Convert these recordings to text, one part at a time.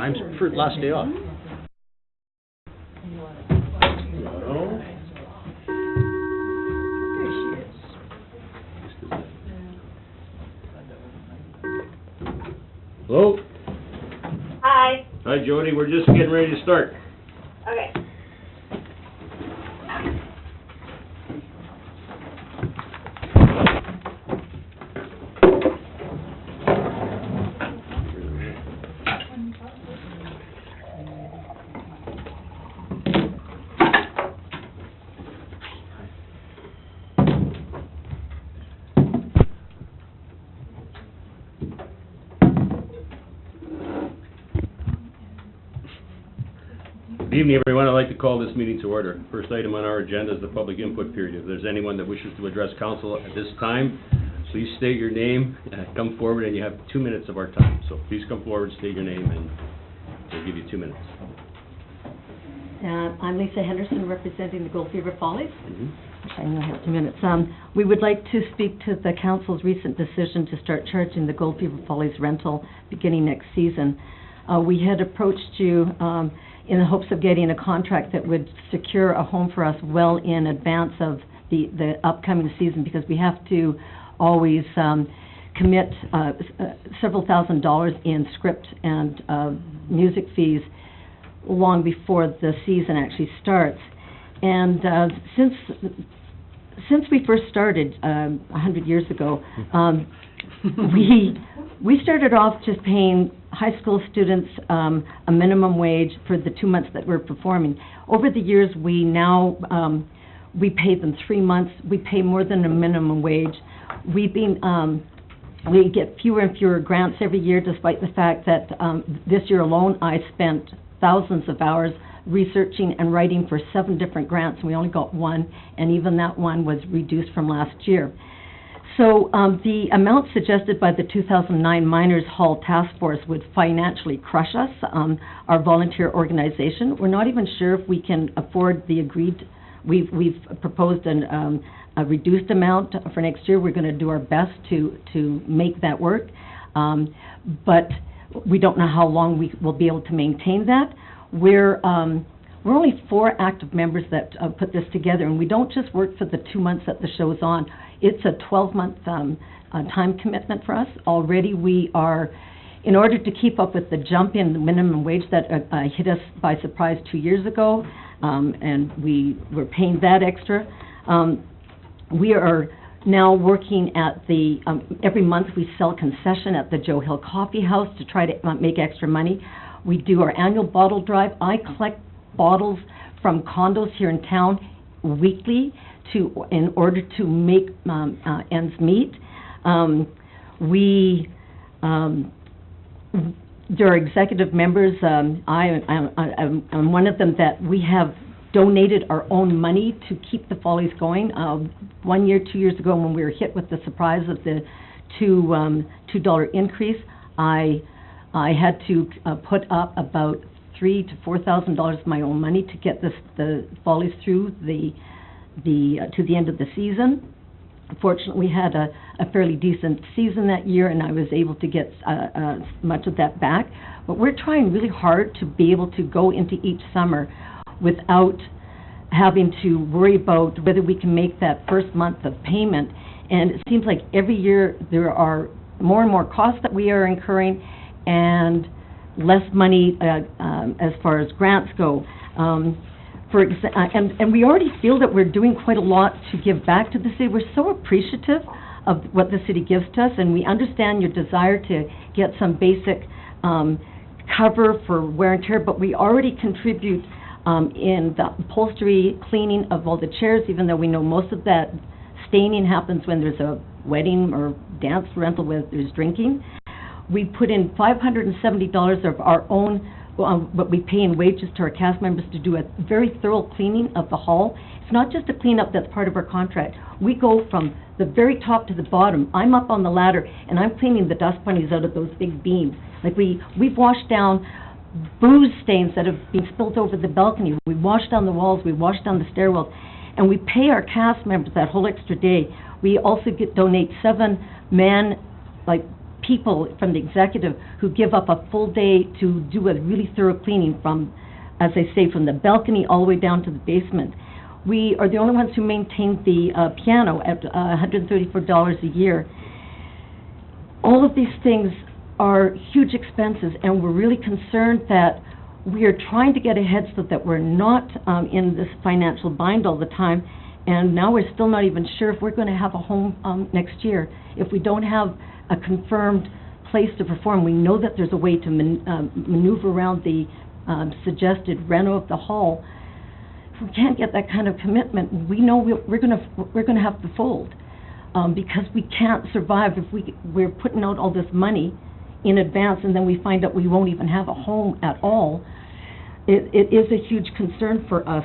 Time's for last day off. Hello? Hi. Hi, Jody. We're just getting ready to start. Okay. Good evening, everyone. I'd like to call this meeting to order. First item on our agenda is the public input period. If there's anyone that wishes to address council at this time, please state your name, come forward, and you have 2 minutes of our time. So please come forward, state your name, and we'll give you 2 minutes. I'm Lisa Henderson, representing the Gold Fever Follies. Mm-hmm. I know I have 2 minutes. We would like to speak to the council's recent decision to start charging the Gold Fever Follies rental beginning next season. We had approached you in the hopes of getting a contract that would secure a home for us well in advance of the upcoming season, because we have to always commit several $1,000s in script and music fees long before the season actually starts. And since we first started 100 years ago, we started off just paying high school students a minimum wage for the 2 months that we're performing. Over the years, we now we pay them 3 months. We pay more than a minimum wage. We get fewer and fewer grants every year, despite the fact that this year alone I spent thousands of hours researching and writing for 7 different grants, and we only got 1, and even that one was reduced from last year. So the amount suggested by the 2009 Miners Hall Task Force would financially crush us, our volunteer organization. We're not even sure if we can afford the agreed. We've proposed a reduced amount for next year. We're going to do our best to make that work, but we don't know how long we will be able to maintain that. We're only 4 active members that put this together, and we don't just work for the 2 months that the show's on. It's a 12-month time commitment for us. Already we are, in order to keep up with the jump in the minimum wage that hit us by surprise 2 years ago, and we were paying that extra, we are now working at the, every month we sell concession at the Joe Hill Coffee House to try to make extra money. We do our annual bottle drive. I collect bottles from condos here in town weekly in order to make ends meet. There are executive members. I'm one of them, that we have donated our own money to keep the Follies going. 1 year, 2 years ago, when we were hit with the surprise of the $2 increase, I had to put up about $3,000 to $4,000 of my own money to get the Follies through to the end of the season. Fortunately, we had a fairly decent season that year, and I was able to get much of that back. But we're trying really hard to be able to go into each summer without having to worry about whether we can make that first month of payment. And it seems like every year there are more and more costs that we are incurring, and less money as far as grants go. And we already feel that we're doing quite a lot to give back to the city. We're so appreciative of what the city gives to us, and we understand your desire to get some basic cover for wear and tear, but we already contribute in the upholstery, cleaning of all the chairs, even though we know most of that staining happens when there's a wedding or dance rental where there's drinking. We put in $570 of our own, what we pay in wages to our cast members, to do a very thorough cleaning of the hall. It's not just a cleanup that's part of our contract. We go from the very top to the bottom. I'm up on the ladder, and I'm cleaning the dust bunnies out of those big beams. Like we've washed down booze stains that have been spilled over the balcony. We wash down the walls, we wash down the stairwells, and we pay our cast members that whole extra day. We also donate 7 people from the executive who give up a full day to do a really thorough cleaning from, as I say, from the balcony all the way down to the basement. We are the only ones who maintain the piano at $134 a year. All of these things are huge expenses, and we're really concerned that we are trying to get ahead so that we're not in this financial bind all the time, and now we're still not even sure if we're going to have a home next year. If we don't have a confirmed place to perform, we know that there's a way to maneuver around the suggested reno of the hall. If we can't get that kind of commitment, we know we're going to have to fold, because we can't survive if we're putting out all this money in advance and then we find out we won't even have a home at all. It is a huge concern for us.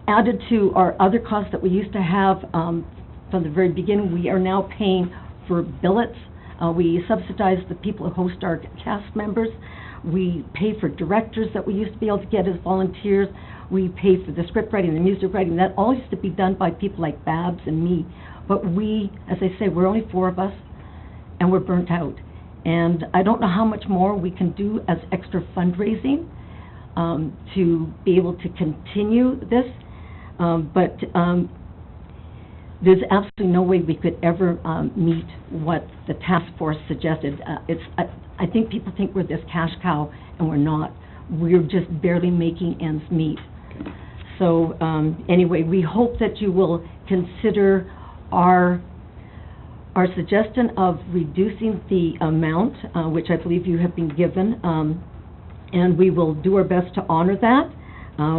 Added to our other costs that we used to have from the very beginning, we are now paying for billets. We subsidize the people who host our cast members. We pay for directors that we used to be able to get as volunteers. We pay for the script writing, the music writing. That all used to be done by people like Babs and me. But we, as I say, we're only 4 of us, and we're burnt out. And I don't know how much more we can do as extra fundraising to be able to continue this. But there's absolutely no way we could ever meet what the task force suggested. I think people think we're this cash cow, and we're not. We're just barely making ends meet. So anyway, we hope that you will consider our suggestion of reducing the amount, which I believe you have been given, and we will do our best to honor that.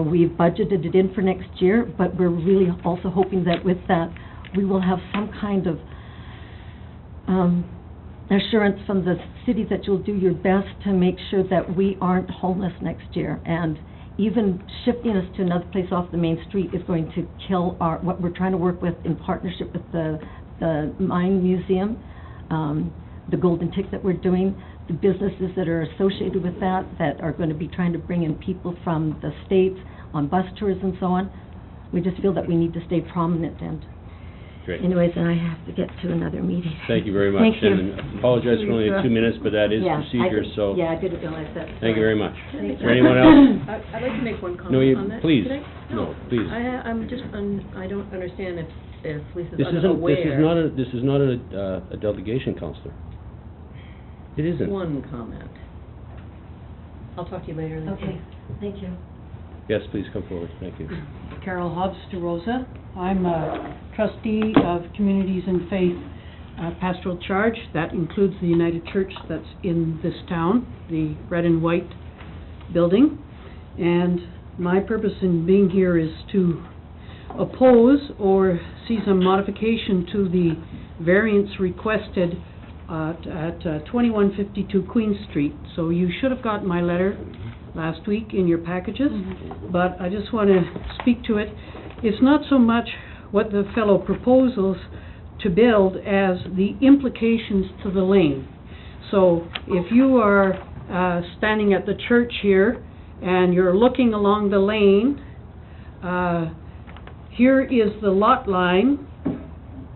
We've budgeted it in for next year, but we're really also hoping that with that we will have some kind of assurance from the city that you'll do your best to make sure that we aren't homeless next year. And even shifting us to another place off the main street is going to kill what we're trying to work with in partnership with the Mine Museum, the Golden Tick that we're doing, the businesses that are associated with that are going to be trying to bring in people from the States on bus tours and so on. We just feel that we need to stay prominent. And Great. anyways, and I have to get to another meeting. Thank you very much. Thank you. And apologize for only 2 minutes, but that is procedure, so Yeah, I didn't realize that. thank you very much. Thank Is there anyone else? I'd like to make one No, comment on that. please. Could I? No, please. I'm just, I don't understand if Lisa's This unaware. this is not a delegation, Counselor. It isn't. One comment. I'll talk to you later, Lisa. Okay, thank you. Yes, please come forward. Thank you. Carol Hobbs de Rosa. I'm a trustee of Communities and Faith Pastoral Charge. That includes the United Church that's in this town, the red and white building. And my purpose in being here is to oppose or see some modification to the variance requested at 2152 Queen Street. So you should have gotten my letter last week in your packages, but I just want to speak to it. It's not so much what the fellow proposes to build as the implications to the lane. So if you are standing at the church here and you're looking along the lane, here is the lot line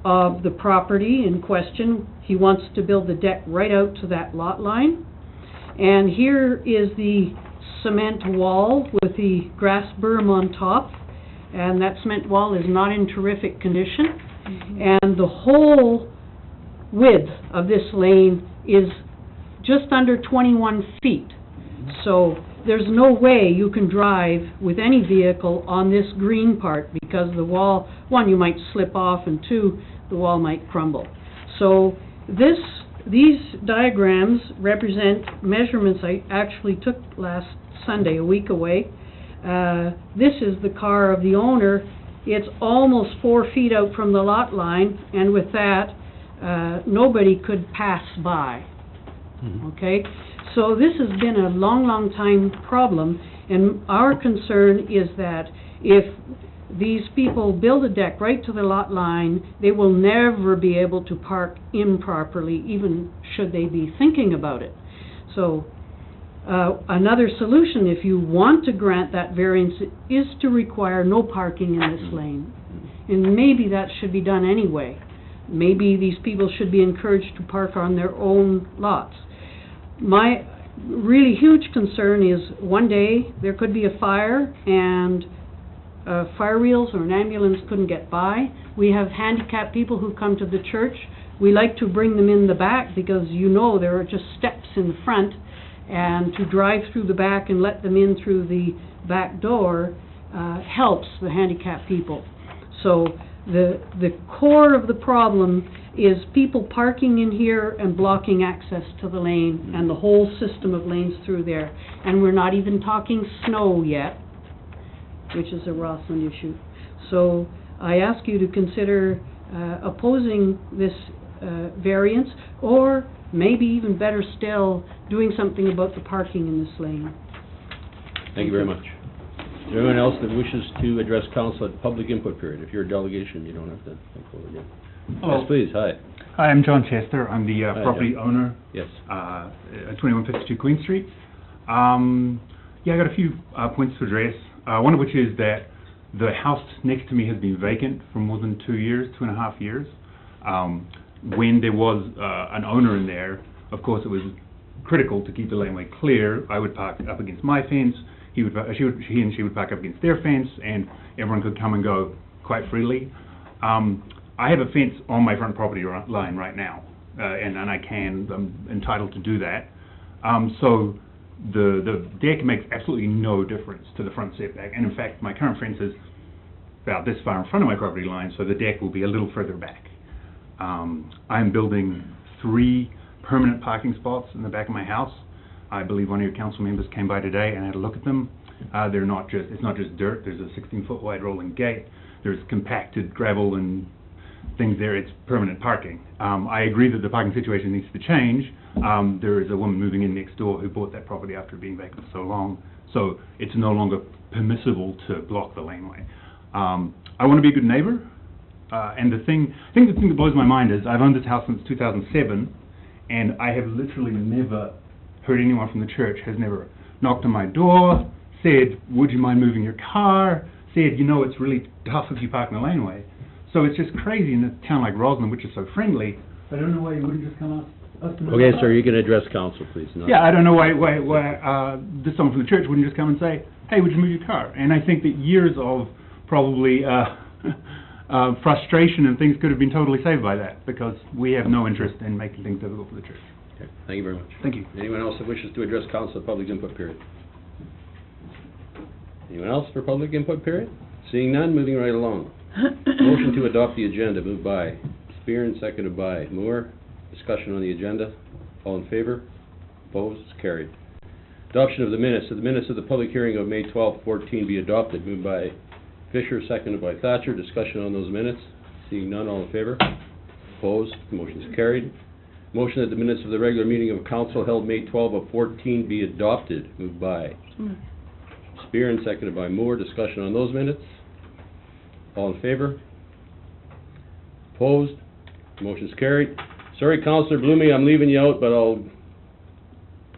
of the property in question. He wants to build the deck right out to that lot line. And here is the cement wall with the grass berm on top. And that cement wall is not in terrific condition. And the whole width of this lane is just under 21 feet. So there's no way you can drive with any vehicle on this green part, because the wall, one, you might slip off, and two, the wall might crumble. So these diagrams represent measurements I actually took last Sunday, a week away. This is the car of the owner. It's almost 4 feet out from the lot line, and with that, nobody could pass by. Okay? So this has been a long, long time problem, and our concern is that if these people build a deck right to the lot line, they will never be able to park improperly, even should they be thinking about it. So another solution, if you want to grant that variance, is to require no parking in this lane. And maybe that should be done anyway. maybe these people should be encouraged to park on their own lots. My really huge concern is one day there could be a fire and fire wheels or an ambulance couldn't get by. We have handicapped people who come to the church. We like to bring them in the back because there are just steps in the front, and to drive through the back and let them in through the back door helps the handicapped people. So the core of the problem is people parking in here and blocking access to the lane and the whole system of lanes through there. And we're not even talking snow yet, which is a Rossland issue. So I ask you to consider opposing this variance, or maybe even better still, doing something about the parking in this lane. Thank you very much. Is there anyone else that wishes to address council at public input period? If you're a delegation, you don't have to come forward yet. Hello. Yes, please, hi. Hi, I'm John Chester. I'm the Hi, property John. owner Yes. at 2152 Queen Street. Yeah, I got a few points to address. One of which is that the house next to me has been vacant for more than 2 years, 2.5 years. When there was an owner in there, of course, it was critical to keep the laneway clear. I would park up against my fence. He and she would park up against their fence, and everyone could come and go quite freely. I have a fence on my front property line right now, and I'm entitled to do that. So the deck makes absolutely no difference to the front setback, and in fact, my current fence is about this far in front of my property line, so the deck will be a little further back. I'm building 3 permanent parking spots in the back of my house. I believe one of your council members came by today and had a look at them. It's not just dirt. There's a 16-foot wide rolling gate. There's compacted gravel and things there. It's permanent parking. I agree that the parking situation needs to change. There is a woman moving in next door who bought that property after being vacant for so long, so it's no longer permissible to block the laneway. I want to be a good neighbor, and the thing that blows my mind is I've owned this house since 2007, and I have literally never heard anyone from the church has never knocked on my door, said, would you mind moving your car, said, it's really tough if you park in the laneway. So it's just crazy in a town like Rossland, which is so friendly. I don't know why you wouldn't just come us to Okay, sir, you can address council, please. Yeah, I don't know why someone from the church wouldn't just come and say, hey, would you move your car? And I think that years of probably frustration and things could have been totally saved by that, because we have no interest in making things difficult for the church. Okay, thank you very much. Thank you. Anyone else that wishes to address council at public input period? Anyone else for public input period? Seeing none, moving right along. Motion to adopt the agenda, moved by Spear and seconded by Moore. Discussion on the agenda. All in favor? Opposed? Carried. Adoption of the minutes. So the minutes of the public hearing of May 12, 14 be adopted, moved by Fisher, seconded by Thatcher. Discussion on those minutes. Seeing none, all in favor? Opposed? Motion is carried. Motion that the minutes of the regular meeting of council held May 12 of 14 be adopted, moved by Spear and seconded by Moore. Discussion on those minutes. All in favor? Opposed? Motion is carried. Sorry, Councillor Blumey, I'm leaving you out, but No,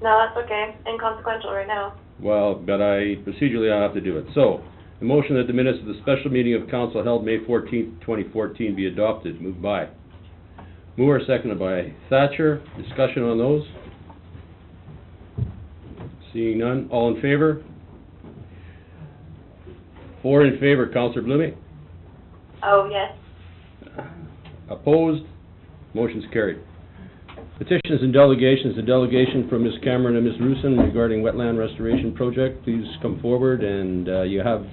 that's okay. Inconsequential right now. procedurally I'll have to do it. So, the motion that the minutes of the special meeting of council held May 14th, 2014 be adopted, moved by Moore, seconded by Thatcher. Discussion on those? Seeing none, all in favor? 4 in favor, Councillor Blumey. Oh, yes. Opposed? Motion's carried. Petitions and delegations. A delegation from Ms. Cameron and Ms. Rusin regarding wetland restoration project. Please come forward, and you have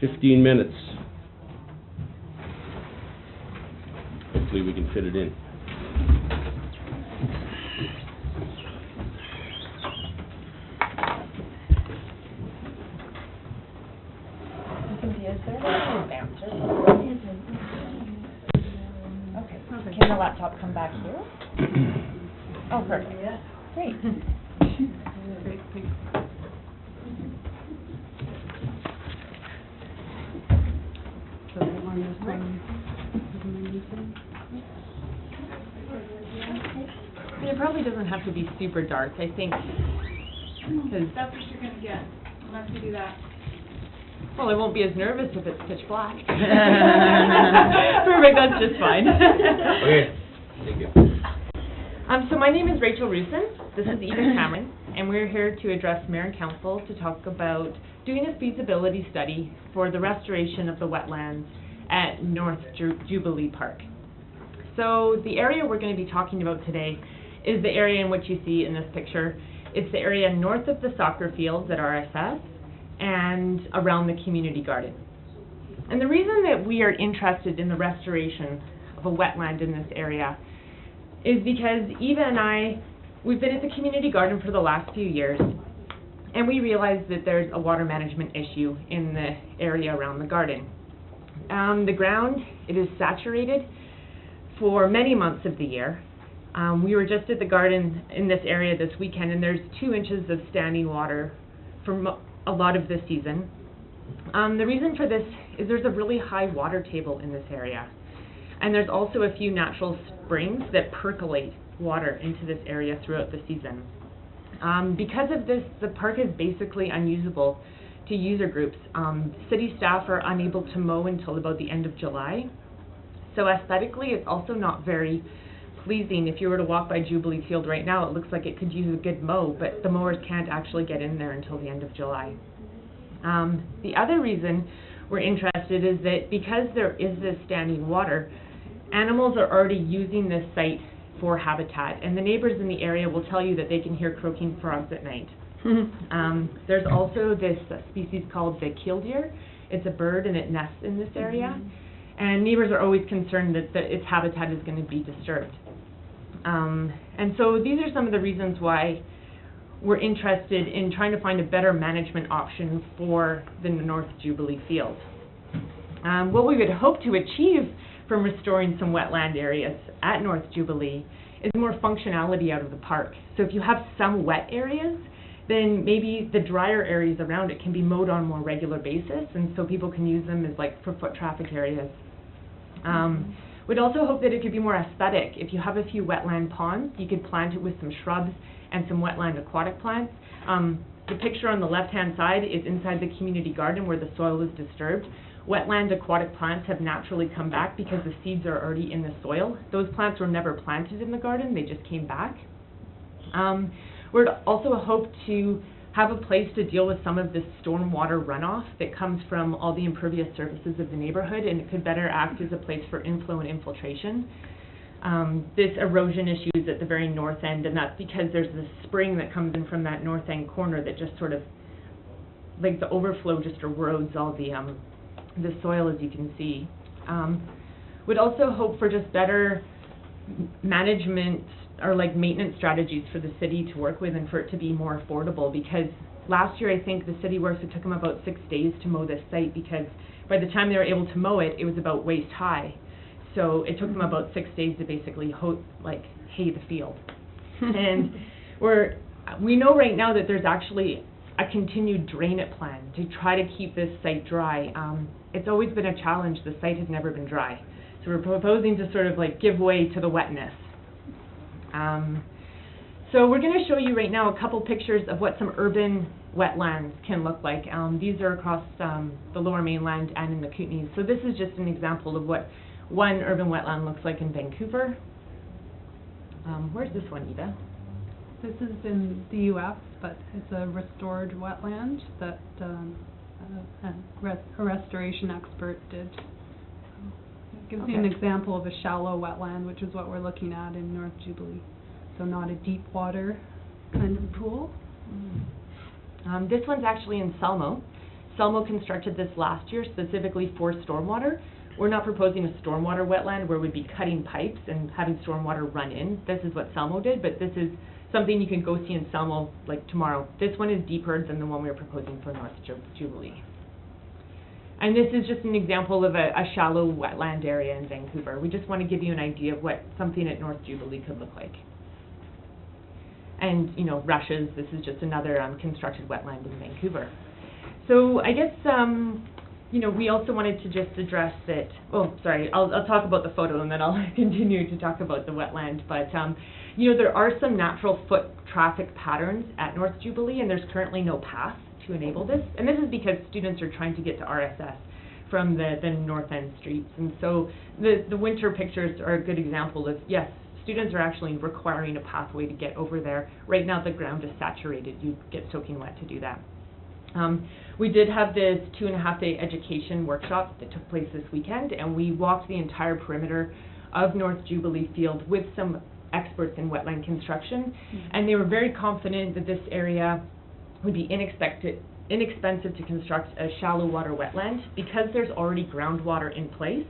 15 minutes. Hopefully we can fit it in. Okay. Can the laptop come back here? Oh, perfect. Great. Great, thanks. So on this one, It probably doesn't have to be super dark, I think, because That's what you're gonna get, unless you do that. Well, I won't be as nervous if it's pitch black. Perfect, that's just fine. Okay, thank you. So my name is Rachel Rusin. This is Eva Cameron, and we're here to address Mayor and Council to talk about doing a feasibility study for the restoration of the wetlands at North Jubilee Park. So the area we're going to be talking about today is the area in which you see in this picture. It's the area north of the soccer fields at RSS and around the community garden. And the reason that we are interested in the restoration of a wetland in this area is because Eva and I, we've been at the community garden for the last few years, and we realized that there's a water management issue in the area around the garden. The ground, it is saturated for many months of the year. We were just at the garden in this area this weekend, and there's 2 inches of standing water for a lot of this season. The reason for this is there's a really high water table in this area, and there's also a few natural springs that percolate water into this area throughout the season. Because of this, the park is basically unusable to user groups. City staff are unable to mow until about the end of July. So aesthetically, it's also not very pleasing. If you were to walk by Jubilee Field right now, it looks like it could use a good mow, but the mowers can't actually get in there until the end of July. The other reason we're interested is that because there is this standing water, animals are already using this site for habitat, and the neighbors in the area will tell you that they can hear croaking frogs at night. There's also this species called the killdeer. It's a bird and it nests in this area, and neighbors are always concerned that its habitat is going to be disturbed. And so these are some of the reasons why we're interested in trying to find a better management option for the North Jubilee Field. What we would hope to achieve from restoring some wetland areas at North Jubilee is more functionality out of the park. So if you have some wet areas, then maybe the drier areas around it can be mowed on a more regular basis, and so people can use them as like for foot traffic areas. We'd also hope that it could be more aesthetic. If you have a few wetland ponds, you could plant it with some shrubs and some wetland aquatic plants. The picture on the left-hand side is inside the community garden where the soil is disturbed. Wetland aquatic plants have naturally come back because the seeds are already in the soil. Those plants were never planted in the garden, they just came back. We'd also hope to have a place to deal with some of this stormwater runoff that comes from all the impervious surfaces of the neighborhood, and it could better act as a place for inflow and infiltration. This erosion issue is at the very north end, and that's because there's this spring that comes in from that north end corner that just sort of, like the overflow just erodes all the soil, as you can see. We'd also hope for just better management or like maintenance strategies for the city to work with and for it to be more affordable, because last year I think the city works, it took them about 6 days to mow this site, because by the time they were able to mow it, it was about waist high. So it took them about 6 days to basically hay the field. And we know right now that there's actually a continued drain it plan to try to keep this site dry. It's always been a challenge. The site has never been dry. So we're proposing to sort of like give way to the wetness. So we're going to show you right now a couple pictures of what some urban wetlands can look like. These are across the Lower Mainland and in the Kootenays. So this is just an example of what one urban wetland looks like in Vancouver. Where's this one, Eva? This is in the UF, but it's a restored wetland that a restoration expert did. It gives you an example of a shallow wetland, which is what we're looking at in North Jubilee. So not a deep water kind of pool. This one's actually in Selmo. Selmo constructed this last year specifically for stormwater. We're not proposing a stormwater wetland where we'd be cutting pipes and having stormwater run in. This is what Selmo did, but this is something you can go see in Selmo like tomorrow. This one is deeper than the one we were proposing for North Jubilee. And this is just an example of a shallow wetland area in Vancouver. We just want to give you an idea of what something at North Jubilee could look like. And, you know, Rushes, this is just another constructed wetland in Vancouver. So I guess, you know, we also wanted to just address that, oh, sorry, I'll talk about the photo and then I'll continue to talk about the wetland. But, you know, there are some natural foot traffic patterns at North Jubilee, and there's currently no path to enable this. And this is because students are trying to get to RSS from the north end streets. And so the winter pictures are a good example of, yes, students are actually requiring a pathway to get over there. Right now the ground is saturated. You get soaking wet to do that. We did have this 2.5-day education workshop that took place this weekend, and we walked the entire perimeter of North Jubilee Field with some experts in wetland construction, and they were very confident that this area would be inexpensive to construct a shallow water wetland. Because there's already groundwater in place,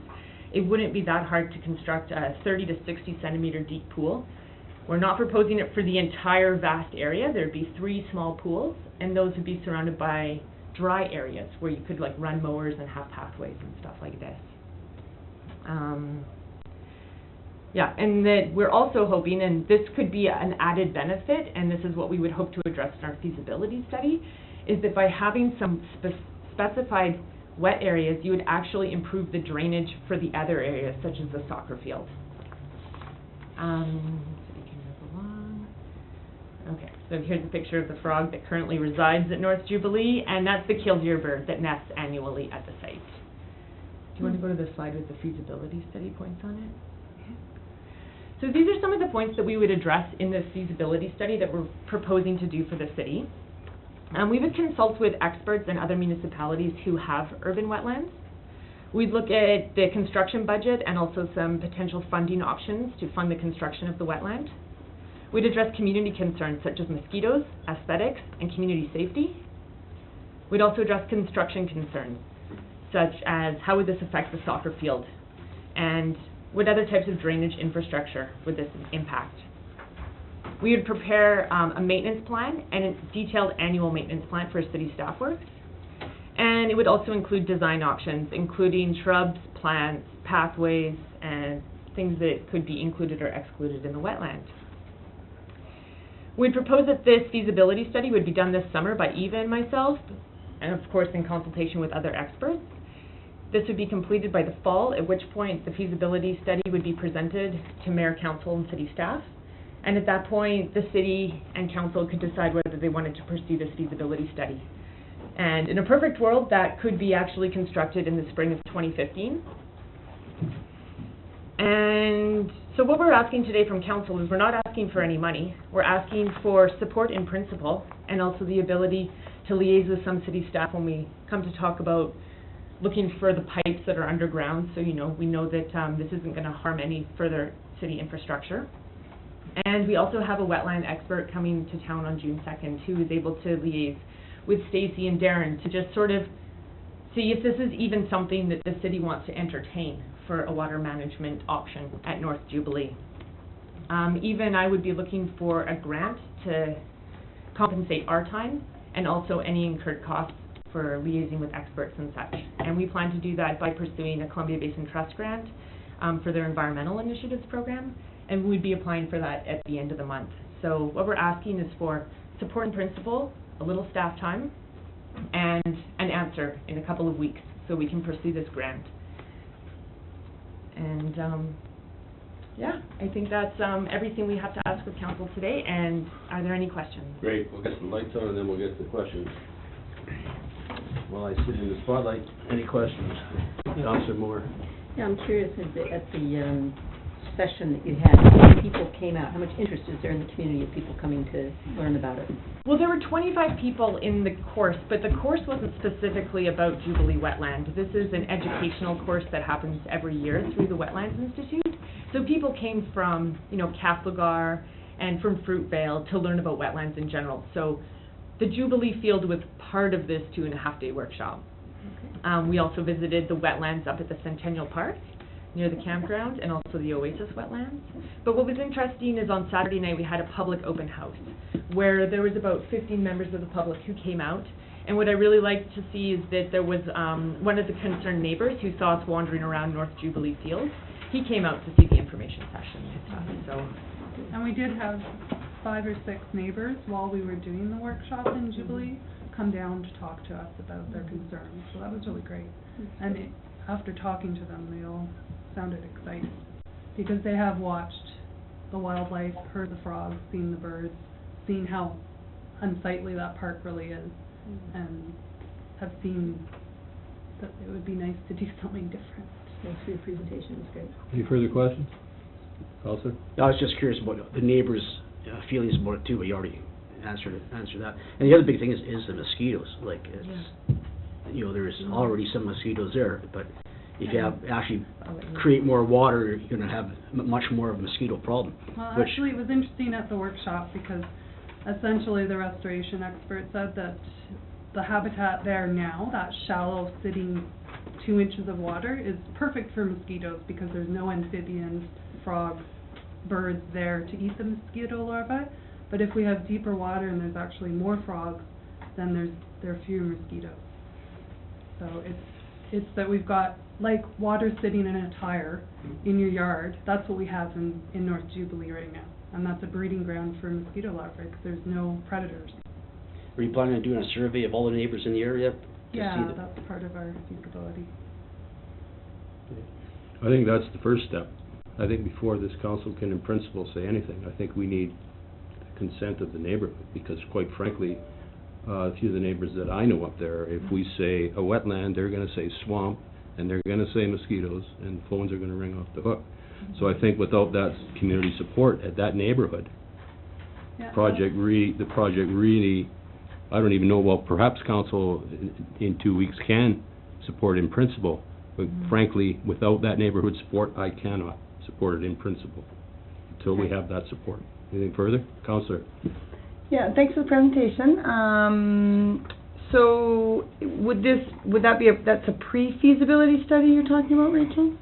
it wouldn't be that hard to construct a 30 to 60 centimeter deep pool. We're not proposing it for the entire vast area. There'd be 3 small pools, and those would be surrounded by dry areas where you could like run mowers and have pathways and stuff like this. Yeah, and that we're also hoping, and this could be an added benefit, and this is what we would hope to address in our feasibility study, is that by having some specified wet areas, you would actually improve the drainage for the other areas, such as the soccer field. Okay, so here's a picture of the frog that currently resides at North Jubilee, and that's the killdeer bird that nests annually at the site. Do you want to go to the slide with the feasibility study points on it? So these are some of the points that we would address in this feasibility study that we're proposing to do for the city. We would consult with experts and other municipalities who have urban wetlands. We'd look at the construction budget and also some potential funding options to fund the construction of the wetland. We'd address community concerns such as mosquitoes, aesthetics, and community safety. We'd also address construction concerns such as how would this affect the soccer field, and what other types of drainage infrastructure would this impact. We would prepare a maintenance plan and a detailed annual maintenance plan for city staff works. And it would also include design options, including shrubs, plants, pathways, and things that could be included or excluded in the wetland. We'd propose that this feasibility study would be done this summer by Eva and myself, and of course in consultation with other experts. This would be completed by the fall, at which point the feasibility study would be presented to Mayor, Council, and City staff. And at that point, the City and Council could decide whether they wanted to pursue this feasibility study. And in a perfect world, that could be actually constructed in the spring of 2015. And so what we're asking today from Council is we're not asking for any money. We're asking for support in principle and also the ability to liaise with some City staff when we come to talk about looking for the pipes that are underground, so we know that this isn't going to harm any further city infrastructure. And we also have a wetland expert coming to town on June 2nd who is able to liaise with Stacy and Darren to just sort of see if this is even something that the city wants to entertain for a water management option at North Jubilee. Eva and I would be looking for a grant to compensate our time and also any incurred costs for liaising with experts and such. And we plan to do that by pursuing a Columbia Basin Trust grant for their environmental initiatives program, and we'd be applying for that at the end of the month. So what we're asking is for support in principle, a little staff time, and an answer in a couple of weeks so we can pursue this grant. And yeah, I think that's everything we have to ask of Council today, and are there any questions? Great, we'll get some lights on and then we'll get to the questions. While I sit in the spotlight, any questions? Councilor Moore. Yeah, I'm curious, at the session that you had, how many people came out? How much interest is there in the community of people coming to learn about it? Well, there were 25 people in the course, but the course wasn't specifically about Jubilee Wetland. This is an educational course that happens every year through the Wetlands Institute. So people came from, Castlegar and from Fruitvale to learn about wetlands in general. So the Jubilee Field was part of this 2.5-day workshop. Okay. We also visited the wetlands up at the Centennial Park near the campground and also the Oasis wetlands. But what was interesting is on Saturday night we had a public open house where there was about 15 members of the public who came out. And what I really liked to see is that there was one of the concerned neighbors who saw us wandering around North Jubilee Field. He came out to see the information session and stuff. So. And we did have 5 or 6 neighbors while we were doing the workshop in Jubilee come down to talk to us about their concerns. So that was really great. And after talking to them, they all sounded excited because they have watched the wildlife, heard the frogs, seen the birds, seen how unsightly that park really is. and have seen that it would be nice to do something different. Thanks for your presentation, it was great. Any further questions? Counselor? I was just curious about the neighbors' feelings about it too, but you already answered that. And the other big thing is the mosquitoes, like, it's, you know, there's already some mosquitoes there, but if you have, actually create more water, you're gonna have much more of a mosquito problem. Well, which- actually, it was interesting at the workshop because essentially the restoration expert said that the habitat there now, that shallow sitting 2 inches of water, is perfect for mosquitoes because there's no amphibians, frogs, birds there to eat the mosquito larvae. But if we have deeper water and there's actually more frogs, then there are fewer mosquitoes. So it's that we've got, like, water sitting in a tire in your yard. That's what we have in North Jubilee right now. And that's a breeding ground for mosquito larvae because there's no predators. Are you planning on doing a survey of all the neighbors in the area? to see Yeah, the- that's part of our feasibility. I think that's the first step. I think before this council can in principle say anything, I think we need the consent of the neighborhood, because quite frankly, a few of the neighbors that I know up there, if we say a wetland, they're gonna say swamp, and they're gonna say mosquitoes, and phones are gonna ring off the hook. So I think without that community support at that neighborhood, Yeah. the project really, I don't even know, well, perhaps council in 2 weeks can support in principle, but frankly, without that neighborhood support, I cannot support it in principle until we have that support. Anything further? Councillor? Yeah, thanks for the presentation. So that's a pre-feasibility study you're talking about, Rachel?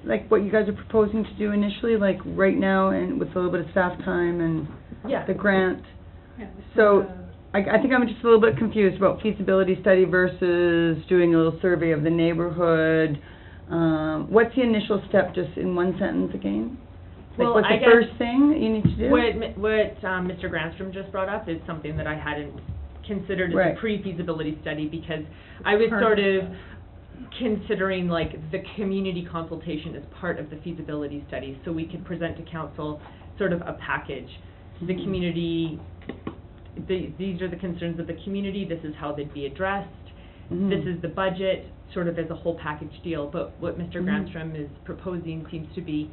Like what you guys are proposing to do initially, like right now, and with a little bit of staff time and Yeah. the grant? Yeah, So, I think I'm just a little bit confused about feasibility study versus doing a little survey of the neighborhood. What's the initial step, just in one sentence again? Like, Well, what's I the guess first thing that you need to do? What Mr. Granstrom just brought up is something that I hadn't considered as Right. a pre-feasibility study, because I was sort of considering like the community consultation as part of the feasibility study, so we could present to council sort of a package. The community, these are the concerns of the community, this is how they'd be addressed, this is the budget, sort of as a whole package deal. But what Mr. Granstrom is proposing seems to be,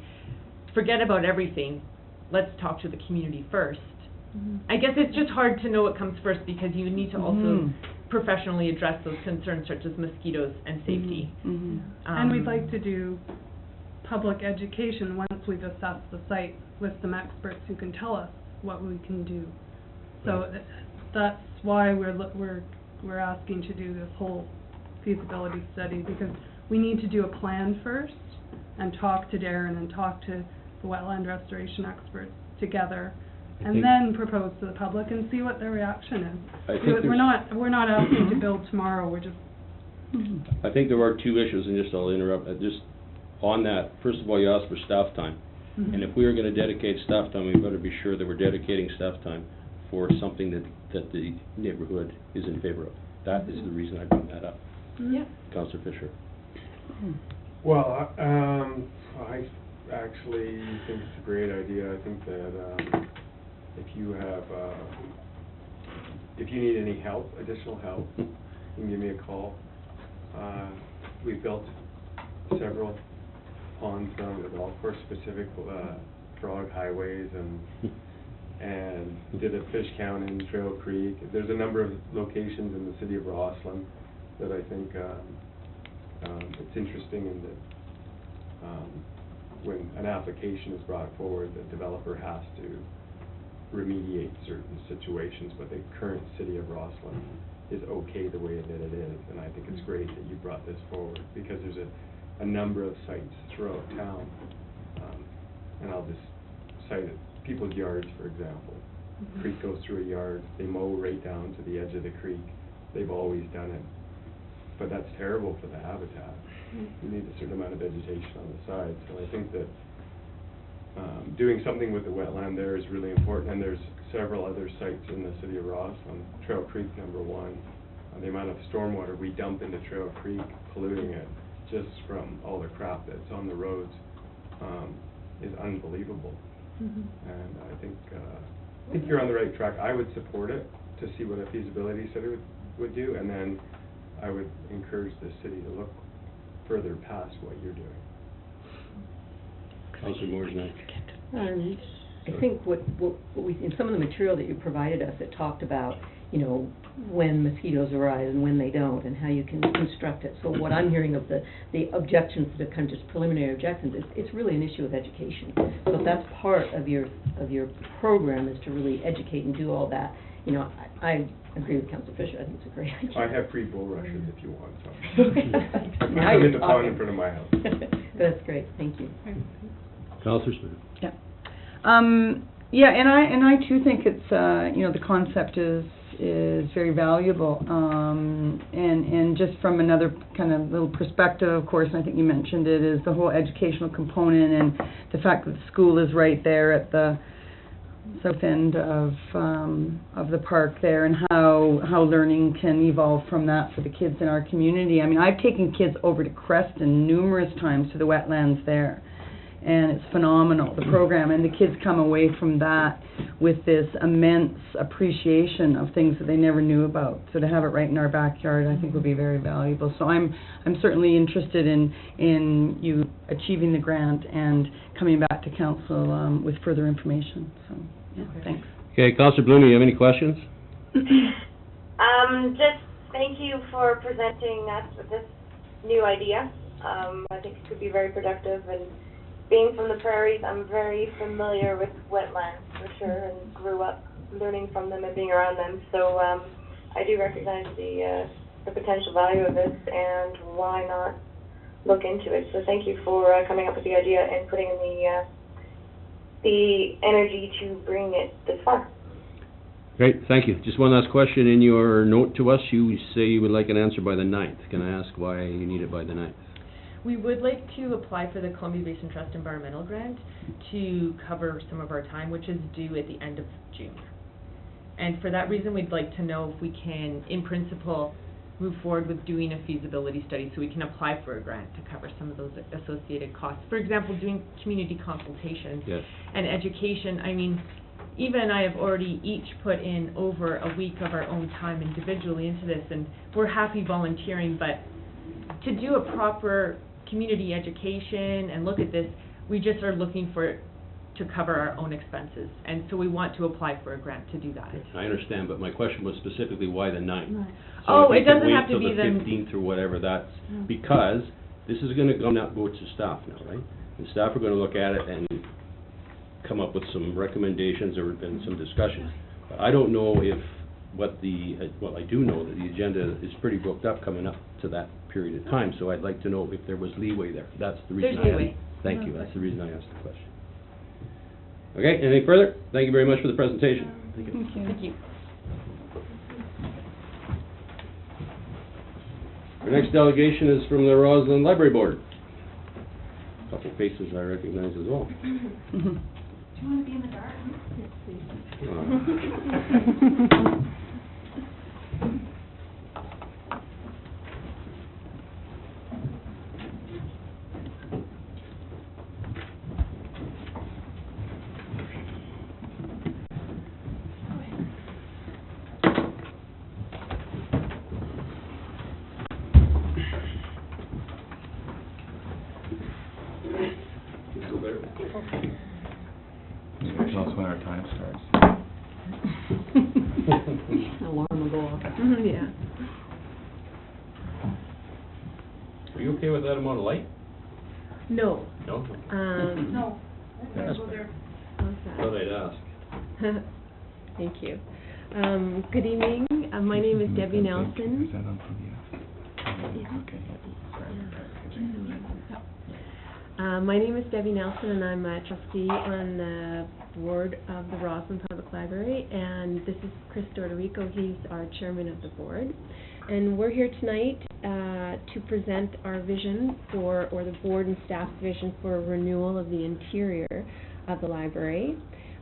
forget about everything, let's talk to the community first. I guess it's just hard to know what comes first, because you need to also professionally address those concerns such as mosquitoes and safety. And we'd like to do public education once we've assessed the site with some experts who can tell us what we can do. So that's why we're asking to do this whole feasibility study, because we need to do a plan first and talk to Darren and talk to the wetland restoration experts together, and then propose to the public and see what their reaction is. I think We're not asking to build tomorrow, we're just I think there are two issues, and just I'll interrupt, just on that, first of all, you asked for staff time. And if we are gonna dedicate staff time, we better be sure that we're dedicating staff time for something that the neighborhood is in favor of. That is the reason I bring that up. Yeah. Councillor Fisher? Well, I actually think it's a great idea. I think that if you need any help, additional help, you can give me a call. We've built several ponds around the golf course, specific frog highways, and did a fish count in Trail Creek. There's a number of locations in the city of Rossland that I think it's interesting in that when an application is brought forward, the developer has to remediate certain situations, but the current city of Rossland is okay the way that it is, and I think it's great that you brought this forward, because there's a number of sites throughout town, and I'll just cite it, people's yards, for example. Creek goes through a yard, they mow right down to the edge of the creek, they've always done it, but that's terrible for the habitat. You need a certain amount of vegetation on the side, so I think that doing something with the wetland there is really important, and there's several other sites in the city of Rossland. Trail Creek, number one. The amount of stormwater we dump into Trail Creek, polluting it just from all the crap that's on the roads, is unbelievable. And I think you're on the right track. I would support it to see what a feasibility study would would do, and then I would encourage the city to look further past what you're doing. Councilor Moore's next. I think what we, in some of the material that you provided us, it talked about, you know, when mosquitoes arise and when they don't, and how you can construct it. So what I'm hearing of the objections that are kind of just preliminary objections, it's really an issue of education. So if that's part of your program, is to really educate and do all that, you know, I agree with Councilor Fisher. I think it's a great idea. I have free bull rushes if you want, so. Now I'm you're in the pond in talking. front of my house. That's great, thank you. Councilor Smith. Yeah. Yeah, and I too think it's, you know, the concept is very valuable. And just from another kind of little perspective, of course, and I think you mentioned it, is the whole educational component and the fact that the school is right there at the south end of the park there, and how learning can evolve from that for the kids in our community. I mean, I've taken kids over to Creston numerous times to the wetlands there, and it's phenomenal, the program, and the kids come away from that with this immense appreciation of things that they never knew about. So to have it right in our backyard, I think would be very valuable. So I'm certainly interested in you achieving the grant and coming back to council with further information. So, yeah, thanks. Okay, Councilor Bloom, you have any questions? Just thank you for presenting us with this new idea. I think it could be very productive, and being from the prairies, I'm very familiar with wetlands for sure, and grew up learning from them and being around them. So I do recognize the potential value of this, and why not look into it. So thank you for coming up with the idea and putting in the energy to bring it this far. Great, thank you. Just one last question. In your note to us, you say you would like an answer by the 9th. Can I ask why you need it by the 9th? We would like to apply for the Columbia Basin Trust Environmental Grant to cover some of our time, which is due at the end of June. And for that reason, we'd like to know if we can, in principle, move forward with doing a feasibility study so we can apply for a grant to cover some of those associated costs. For example, doing community consultation and education. I mean, Eva and I have already each put in over a week of our own time individually into this, and we're happy volunteering, but to do a proper community education and look at this, we just are looking for it to cover our own expenses, and so we want to apply for a grant to do that. I understand, but my question was specifically why the 9th? Right. So Oh, if it doesn't we have to could be wait the... till the 15th or whatever, that's because this is going to go to staff now, right? And staff are going to look at it and come up with some recommendations and some discussions. But I don't know if well, I do know that the agenda is pretty booked up coming up to that period of time, so I'd like to know if there was leeway there. That's the reason There's leeway. Thank you, that's the reason I asked the question. Okay, anything further? Thank you very much for the presentation. Thank you. Thank you. Thank you. Our next delegation is from the Rossland Library Board. A couple faces I recognize as well. Do you want to be in the garden? Yes, please. Tell us when our time starts. Alarm will go off. Yeah. Are you okay with that amount of light? No. No? No. That's Go there. Thought I'd ask. Thank you. Good evening. My name is Debbie Nelson. Is that on PDF? Okay. My name is Debbie Nelson, and I'm a trustee on the board of the Rossland Public Library, and this is Chris Dorderico. He's our chairman of the board. And we're here tonight to present our vision or the board and staff vision for a renewal of the interior of the library.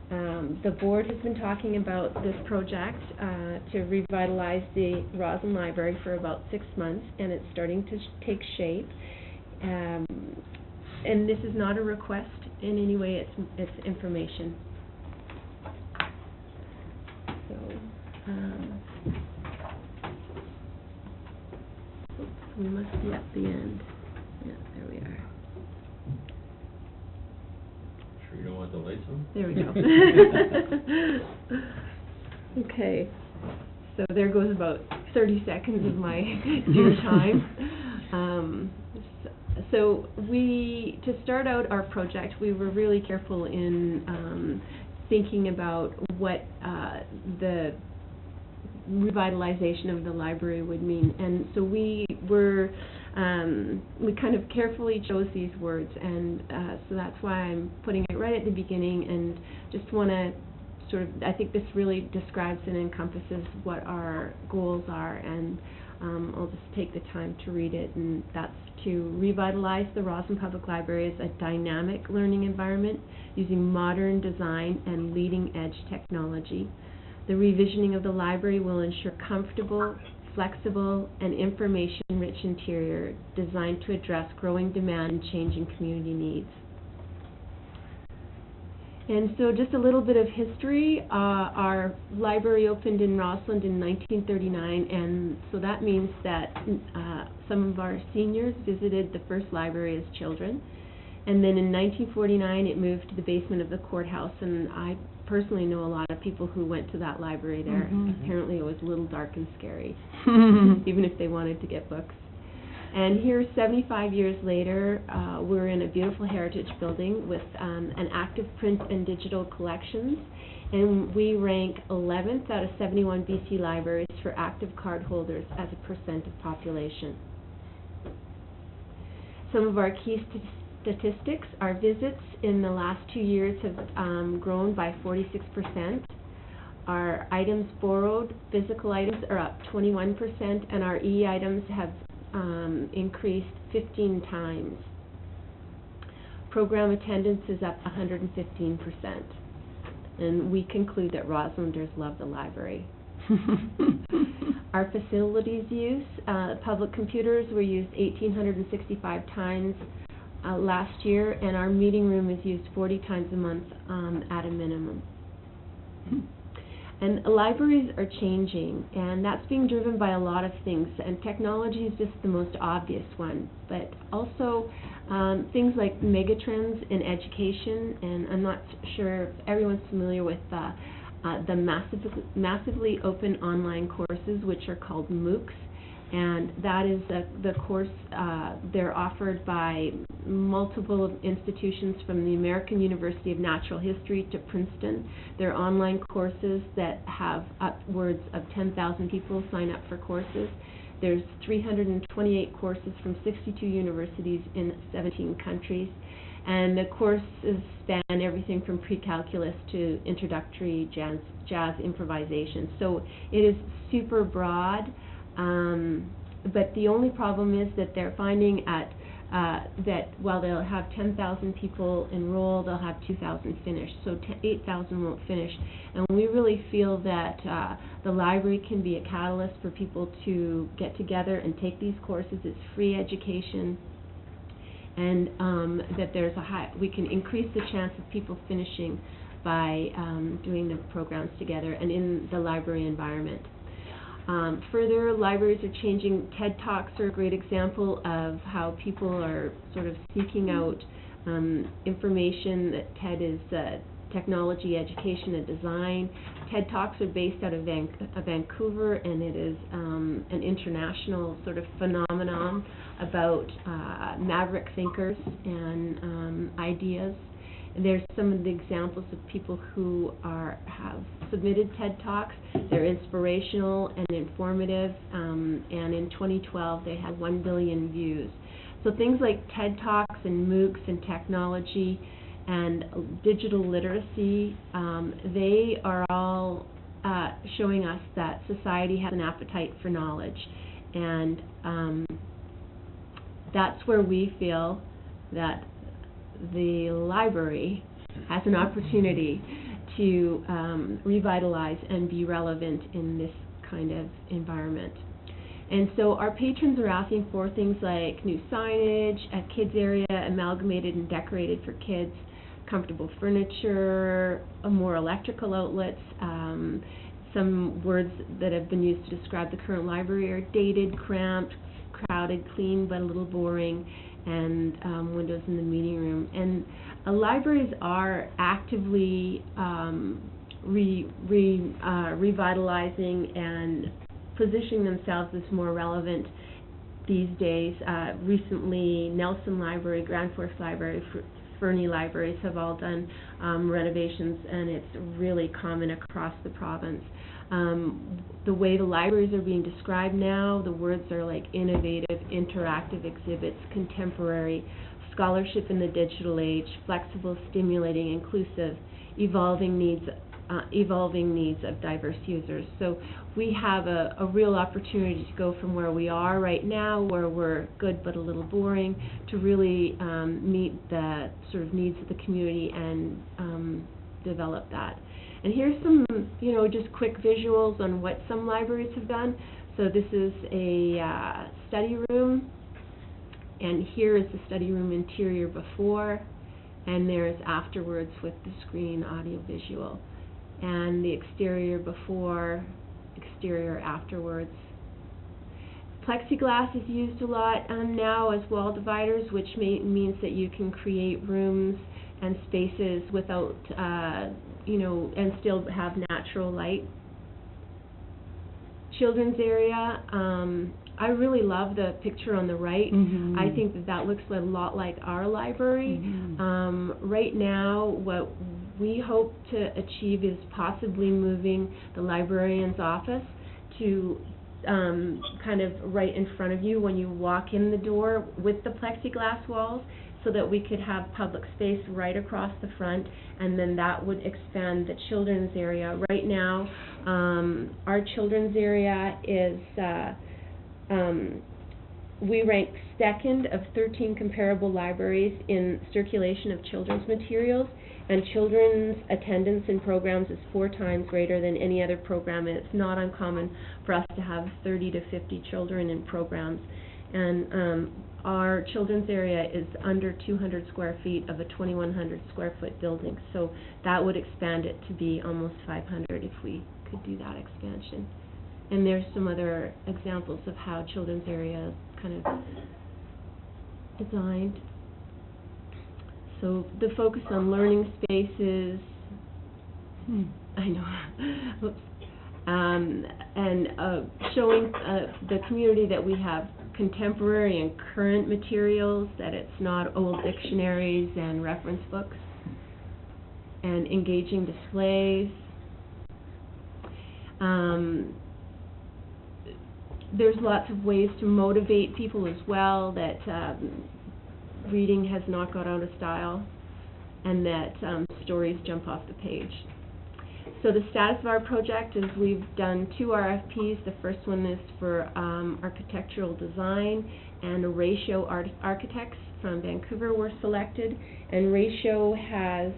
The board has been talking about this project to revitalize the Rossland Library for about 6 months, and it's starting to take shape. And this is not a request in any way, it's information. So, We must be at the end. Yeah, there we are. Sure you don't want the lights on? There we go. Okay, so there goes about 30 seconds of my dear time. So to start out our project, we were really careful in thinking about what the revitalization of the library would mean. And so we kind of carefully chose these words, and so that's why I'm putting it right at the beginning, and just want to I think this really describes and encompasses what our goals are, and I'll just take the time to read it, and that's to revitalize the Rossland Public Library as a dynamic learning environment using modern design and leading-edge technology. The revisioning of the library will ensure comfortable, flexible, and information-rich interior designed to address growing demand and changing community needs. And so just a little bit of history. Our library opened in Rossland in 1939, and so that means that some of our seniors visited the first library as children. And then in 1949 it moved to the basement of the courthouse, and I personally know a lot of people who went to that library there. Apparently it was a little dark and scary, even if they wanted to get books. And here, 75 years later, we're in a beautiful heritage building with an active print and digital collections, and we rank 11th out of 71 BC libraries for active card holders as a percent of population. Some of our key statistics, our visits in the last 2 years have grown by 46%. Our items borrowed, physical items, are up 21%, and our e-items have increased 15 times. Program attendance is up 115%. And we conclude that Rosslanders love the library. Our facilities use, public computers were used 1,865 times last year, and our meeting room is used 40 times a month at a minimum. And libraries are changing, and that's being driven by a lot of things, and technology is just the most obvious one, but also things like megatrends in education, and I'm not sure if everyone's familiar with the massively open online courses, which are called MOOCs, and that is the course, they're offered by multiple institutions from the American University of Natural History to Princeton. They're online courses that have upwards of 10,000 people sign up for courses. There's 328 courses from 62 universities in 17 countries. And the courses span everything from pre-calculus to introductory jazz improvisation. So it is super broad. But the only problem is that they're finding that while they'll have 10,000 people enroll, they'll have 2,000 finish, so 8,000 won't finish. And we really feel that the library can be a catalyst for people to get together and take these courses. It's free education, and that there's we can increase the chance of people finishing by doing the programs together and in the library environment. Further, libraries are changing. TED Talks are a great example of how people are sort of seeking out information. That TED is technology, education, and design. TED Talks are based out of Vancouver, and it is an international sort of phenomenon about maverick thinkers and ideas. There's some of the examples of people who have submitted TED Talks. They're inspirational and informative, and in 2012 they had 1 billion views. So things like TED Talks and MOOCs and technology and digital literacy, they are all showing us that society has an appetite for knowledge, and that's where we feel that the library has an opportunity to revitalize and be relevant in this kind of environment. And so our patrons are asking for things like new signage, a kids area amalgamated and decorated for kids, comfortable furniture, more electrical outlets, some words that have been used to describe the current library are dated, cramped, crowded, clean, but a little boring, and windows in the meeting room. And libraries are actively revitalizing and positioning themselves as more relevant these days. Recently, Nelson Library, Grand Forks Library, Fernie libraries have all done renovations, and it's really common across the province. The way the libraries are being described now, the words are like innovative, interactive exhibits, contemporary, scholarship in the digital age, flexible, stimulating, inclusive, evolving needs of diverse users. So we have a real opportunity to go from where we are right now, where we're good but a little boring, to really meet the sort of needs of the community and develop that. And here's some, just quick visuals on what some libraries have done. So this is a study room, and here is the study room interior before, and there's afterwards with the screen audio visual. And the exterior before, exterior afterwards. Plexiglass is used a lot now as wall dividers, which means that you can create rooms and spaces without, and still have natural light. Children's area, I really love the picture on the right. Mm-hmm. I think that looks a lot like our library. Mm-hmm. Right now, what we hope to achieve is possibly moving the librarian's office to kind of right in front of you when you walk in the door with the plexiglass walls, so that we could have public space right across the front, and then that would expand the children's area. Right now, our children's area is, we rank second of 13 comparable libraries in circulation of children's materials, and children's attendance in programs is 4 times greater than any other program. And it's not uncommon for us to have 30 to 50 children in programs. And our children's area is under 200 square feet of a 2,100 square foot building. So that would expand it to be almost 500 if we could do that expansion. And there's some other examples of how children's area is kind of designed. So the focus on learning spaces, I know, oops, and showing the community that we have contemporary and current materials, that it's not old dictionaries and reference books, and engaging displays. There's lots of ways to motivate people as well, that reading has not got out of style, and that stories jump off the page. So the status of our project is we've done 2 RFPs. The first one is for architectural design, and Ratio Architects from Vancouver were selected. And Ratio has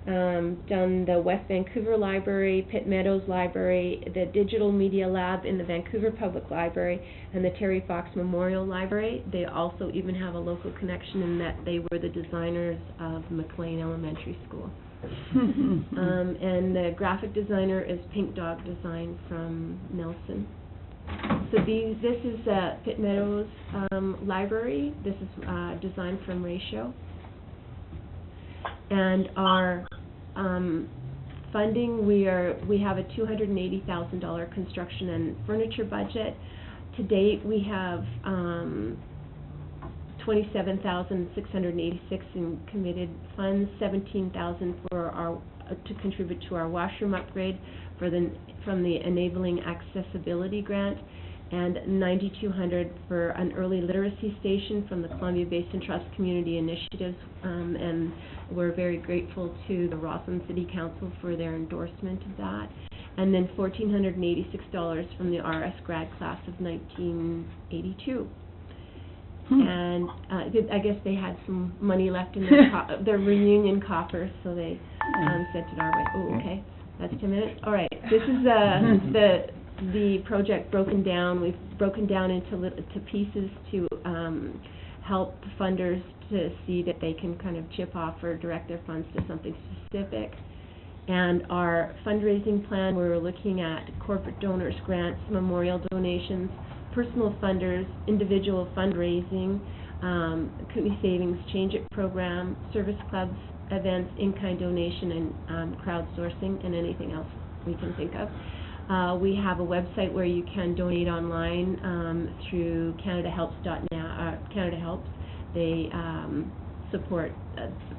done the West Vancouver Library, Pitt Meadows Library, the Digital Media Lab in the Vancouver Public Library, and the Terry Fox Memorial Library. They also even have a local connection in that they were the designers of McLean Elementary School. And the graphic designer is Pink Dog Design from Nelson. So this is Pitt Meadows Library. This is designed from Ratio. And our funding, we have a $280,000 construction and furniture budget. To date, we have $27,686 in committed funds, $17,000 for our to contribute to our washroom upgrade from the Enabling Accessibility Grant, and $9,200 for an early literacy station from the Columbia Basin Trust Community Initiatives, and we're very grateful to the Rossland City Council for their endorsement of that. And then $1,486 from the RS grad class of 1982. And I guess they had some money left in their, their reunion coffers, so they sent it our way. Oh, okay. That's 10 minutes. All right. This is the project broken down. We've broken down into pieces to help funders to see that they can kind of chip off or direct their funds to something specific. And our fundraising plan, we're looking at corporate donors, grants, memorial donations, personal funders, individual fundraising, Kootenai Savings Change It program, service clubs, events, in-kind donation, and crowdsourcing, and anything else we can think of. We have a website where you can donate online through Canada Helps. They support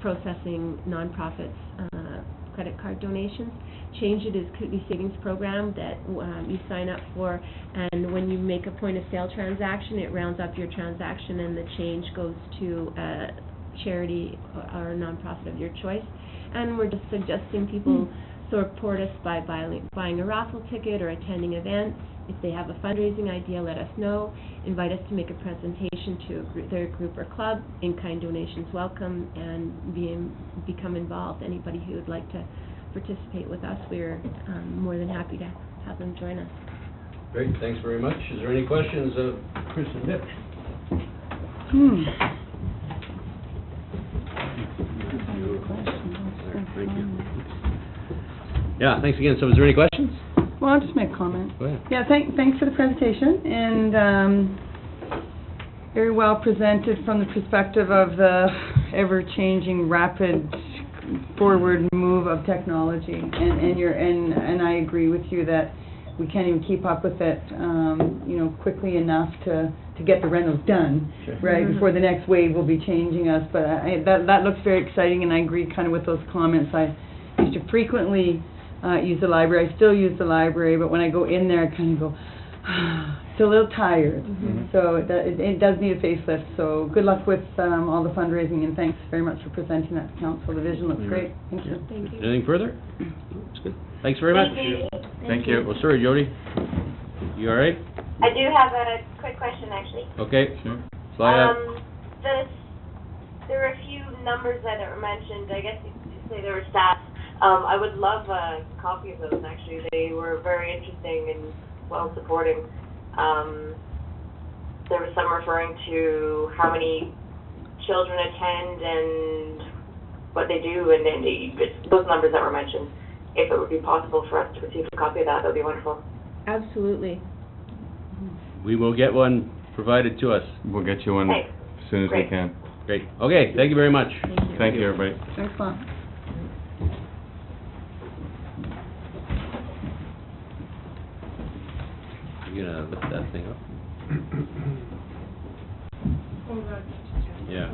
processing nonprofits' credit card donations. Change It is Kootenai Savings program that you sign up for, and when you make a point of sale transaction, it rounds up your transaction and the change goes to a charity or a nonprofit of your choice. And we're just suggesting people support us by buying a raffle ticket or attending events. If they have a fundraising idea, let us know. Invite us to make a presentation to their group or club. In-kind donations welcome, and become involved. Anybody who would like to participate with us, we're more than happy to have them join us. Great, thanks very much. Is there any questions of Chris and Nick? Thank you. Yeah, thanks again. So is there any questions? Well, I'll just make a comment. Go ahead. Yeah, thanks for the presentation, and very well presented from the perspective of the ever-changing, rapid forward move of technology. And I agree with you that we can't even keep up with it, quickly enough to get the rentals done, right, before the next wave will be changing us. But that looks very exciting, and I agree kind of with those comments. I used to frequently use the library. I still use the library, but when I go in there, I kind of go, it's a little tired. So it does need a facelift. So good luck with all the fundraising, and thanks very much for presenting that to council. The vision looks great. Thank you. Thank you. Anything further? That's good. Thanks very much. Thank you. Well, sorry, Jody. You all right? I do have a quick question, actually. Okay. Sure. Slide up. There were a few numbers that were mentioned. I guess you could say there were stats. I would love a copy of those, actually. They were very interesting and well supporting. There was some referring to how many children attend and what they do, and those numbers that were mentioned. If it would be possible for us to receive a copy of that, that would be wonderful. Absolutely. We will get one provided to us. We'll get you one Thanks. as soon as we can. Great. Okay, thank you very much. Thank you, everybody. Thanks a lot. You gonna lift that thing up? Yeah.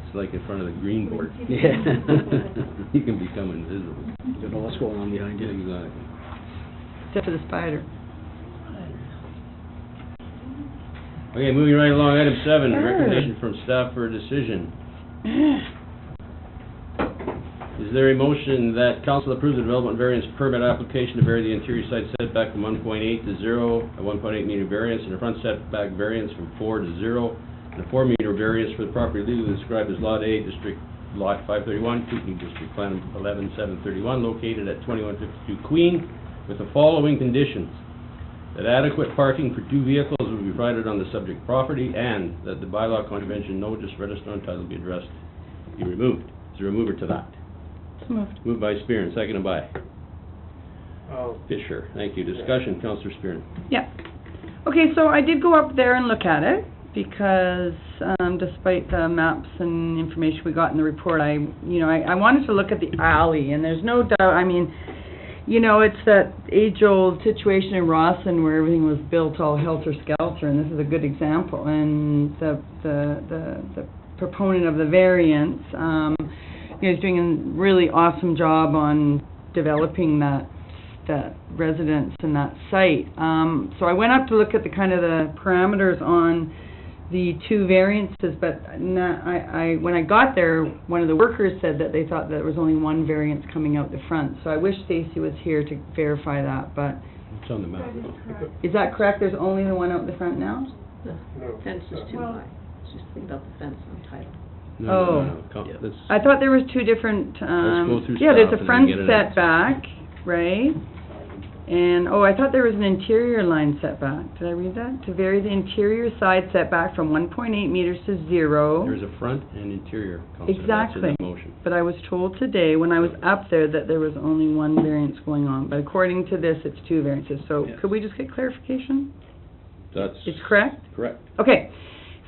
It's like in front of the green board. Yeah. You can become invisible. You don't know what's going on behind you. Exactly. Except for the spider. Okay, moving right along, item 7, recommendation from staff for a decision. Is there a motion that council approves the development variance permit application to vary the interior side setback from 1.8 to 0, a 1.8 meter variance, and a front setback variance from 4 to 0, and a 4 meter variance for the property legally described as Lot A, District Lot 531, Kootenai District Plan 11731, located at 2152 Queen, with the following conditions: that adequate parking for 2 vehicles will be provided on the subject property, and that the bylaw contravention notice, register on title be addressed, be removed. Is there a mover to that? Moved. Moved by Spearn, seconded by Oh, Fisher. Thank you. Discussion, Councillor Spearn. Yeah. Okay, so I did go up there and look at it, because despite the maps and information we got in the report, I wanted to look at the alley, and there's no doubt, I mean, it's that age-old situation in Rossland where everything was built all helter-skelter, and this is a good example. And the proponent of the variance, is doing a really awesome job on developing that residence and that site. So I went up to look at the kind of the parameters on the 2 variances, but when I got there, one of the workers said that they thought there was only 1 variance coming out the front. So I wish Stacy was here to verify that, but... It's on the map. Is that correct? There's only the 1 out the front now? no. Fence is too high. Just think about the fence on title. No. I thought there was 2 different, Let's go through yeah, there's stuff a and front then get it out. setback, right? And, I thought there was an interior line setback. Did I read that? To vary the interior side setback from 1.8 meters to 0. There's a front and interior, Councillor. That's in Exactly. the motion. But I was told today, when I was up there, that there was only one variance going on. But according to this, it's 2 variances. So Yes. could we just get clarification? That's It's correct? correct. Okay.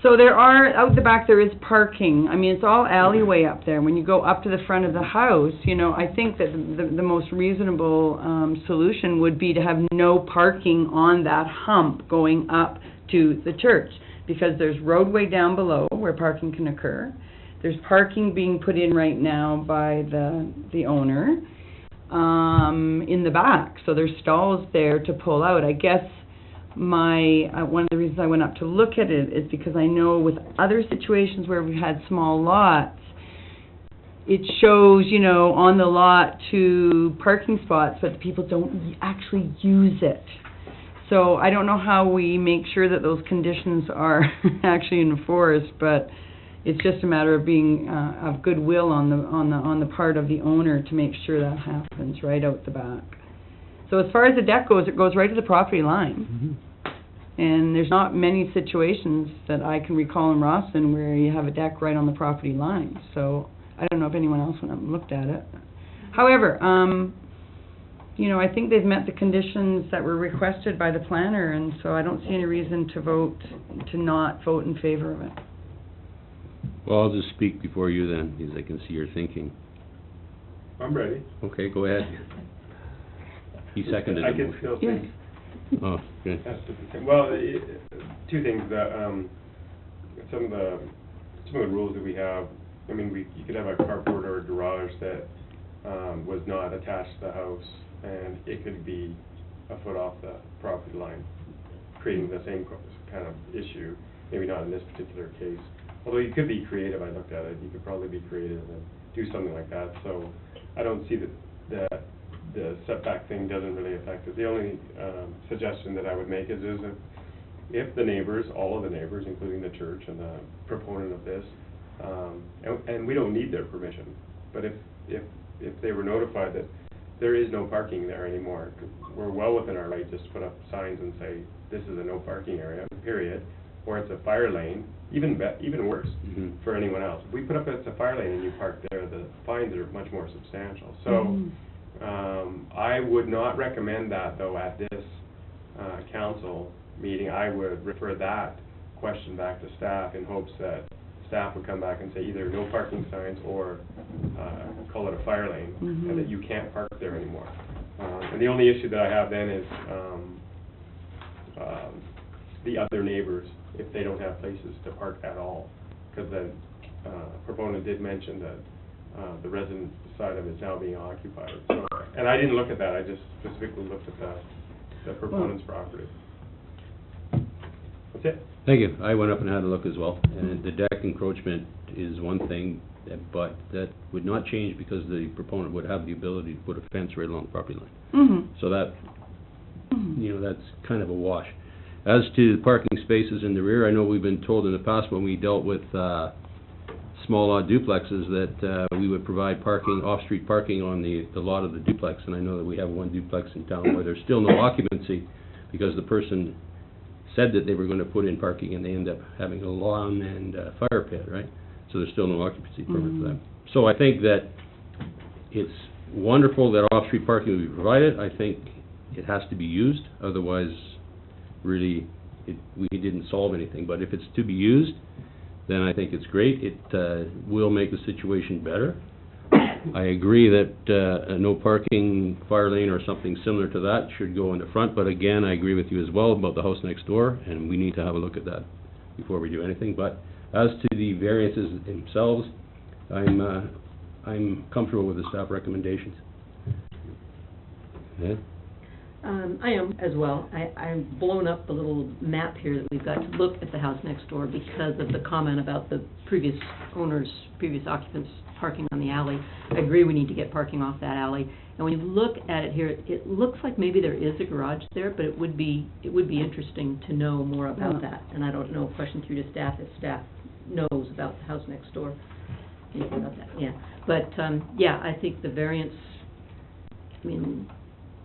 So there are, out the back, there is parking. I mean, it's all alleyway up there. When you go up to the front of the house, I think that the most reasonable solution would be to have no parking on that hump going up to the church, because there's roadway down below where parking can occur. There's parking being put in right now by the owner in the back, so there's stalls there to pull out. I guess one of the reasons I went up to look at it is because I know with other situations where we've had small lots, it shows, on the lot 2 parking spots, but the people don't actually use it. So I don't know how we make sure that those conditions are actually enforced, but it's just a matter of being of goodwill on the part of the owner to make sure that happens right out the back. So as far as the deck goes, it goes right to the property line. Mm-hmm. And there's not many situations that I can recall in Rossland where you have a deck right on the property line. So I don't know if anyone else went up and looked at it. However, I think they've met the conditions that were requested by the planner, and so I don't see any reason to not vote in favor of it. Well, I'll just speak before you then, because I can see your thinking. I'm ready. Okay, go ahead. He seconded I the can motion. still Yes. think. Oh, good. Well, 2 things. Some of the rules that we have. I mean, you could have a carport or a garage that was not attached to the house, and it could be a foot off the property line, creating the same kind of issue. Maybe not in this particular case. Although you could be creative. I looked at it. You could probably be creative and do something like that. So I don't see that the setback thing doesn't really affect it. The only suggestion that I would make is if the neighbors, all of the neighbors, including the church and the proponent of this, and we don't need their permission, but if they were notified that there is no parking there anymore, we're well within our right just to put up signs and say, this is a no parking area, period, or it's a fire lane, even worse for anyone else. If we put up it's a fire lane and you park there, the fines are much more substantial. So I would not recommend that, though, at this council meeting. I would refer that question back to staff in hopes that staff would come back and say either no parking signs or call it a fire lane, and that you can't park there anymore. And the only issue that I have then is the other neighbors, if they don't have places to park at all, because the proponent did mention that the resident side of it is now being occupied. So, and I didn't look at that, I just specifically looked at the proponent's property. That's it. Thank you. I went up and had a look as well, and the deck encroachment is one thing, but that would not change because the proponent would have the ability to put a fence right along the property line. So that, that's kind of a wash. As to the parking spaces in the rear, I know we've been told in the past when we dealt with small lot duplexes that we would provide parking, off-street parking on the lot of the duplex, and I know that we have one duplex in town where there's still no occupancy because the person said that they were going to put in parking and they end up having a lawn and a fire pit, right? So there's still no occupancy permit for that. So I think that it's wonderful that off-street parking will be provided. I think it has to be used, otherwise really we didn't solve anything. But if it's to be used, then I think it's great. It will make the situation better. I agree that a no parking fire lane or something similar to that should go in the front, but again, I agree with you as well about the house next door, and we need to have a look at that before we do anything. But as to the variances themselves, I'm comfortable with the staff recommendations. Yeah? I am as well. I've blown up the little map here that we've got to look at the house next door because of the comment about the previous occupants parking on the alley. I agree we need to get parking off that alley. And when you look at it here, it looks like maybe there is a garage there, but it would be interesting to know more about that. And I don't know, question through to staff, if staff knows about the house next door. Anything about that, yeah. But, I think the variance,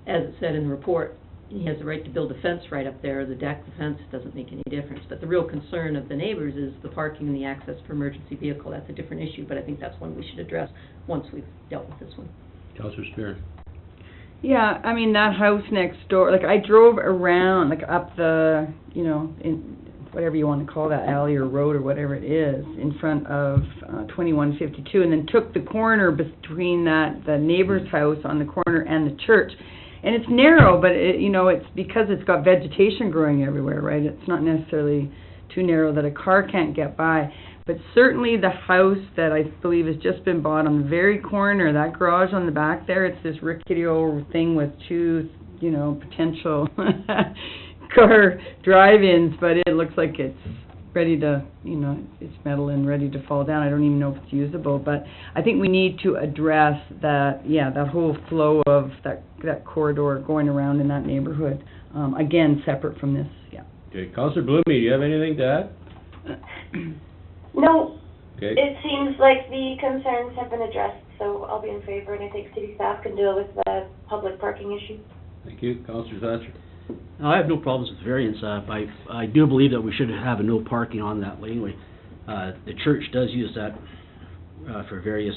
as it said in the report, he has the right to build a fence right up there, the deck, the fence, doesn't make any difference. But the real concern of the neighbors is the parking and the access for emergency vehicle. That's a different issue, but I think that's one we should address once we've dealt with this one. Councillor Spear. Yeah, I mean, that house next door, like, I drove around, like, up the, you know, in, whatever you want to call that, alley or road or whatever it is, in front of 2152, and then took the corner between the neighbor's house on the corner and the church. And it's narrow, but it, you know, it's because it's got vegetation growing everywhere, right? It's not necessarily too narrow that a car can't get by. But certainly the house that I believe has just been bought on the very corner, that garage on the back there, it's this rickety old thing with two, you know, potential car drive-ins, but it looks like it's ready to, you know, it's metal and ready to fall down. I don't even know if it's usable, but I think we need to address that, yeah, that whole flow of that corridor going around in that neighborhood, again, separate from this, yeah. Okay, Councillor Blumey, do you have anything to add? No. Okay. It seems like the concerns have been addressed, so I'll be in favor, and I think city staff can deal with the public parking issue. Thank you. Councillor Thatcher. I have no problems with variance. I do believe that we should have a no parking on that laneway. The church does use that for various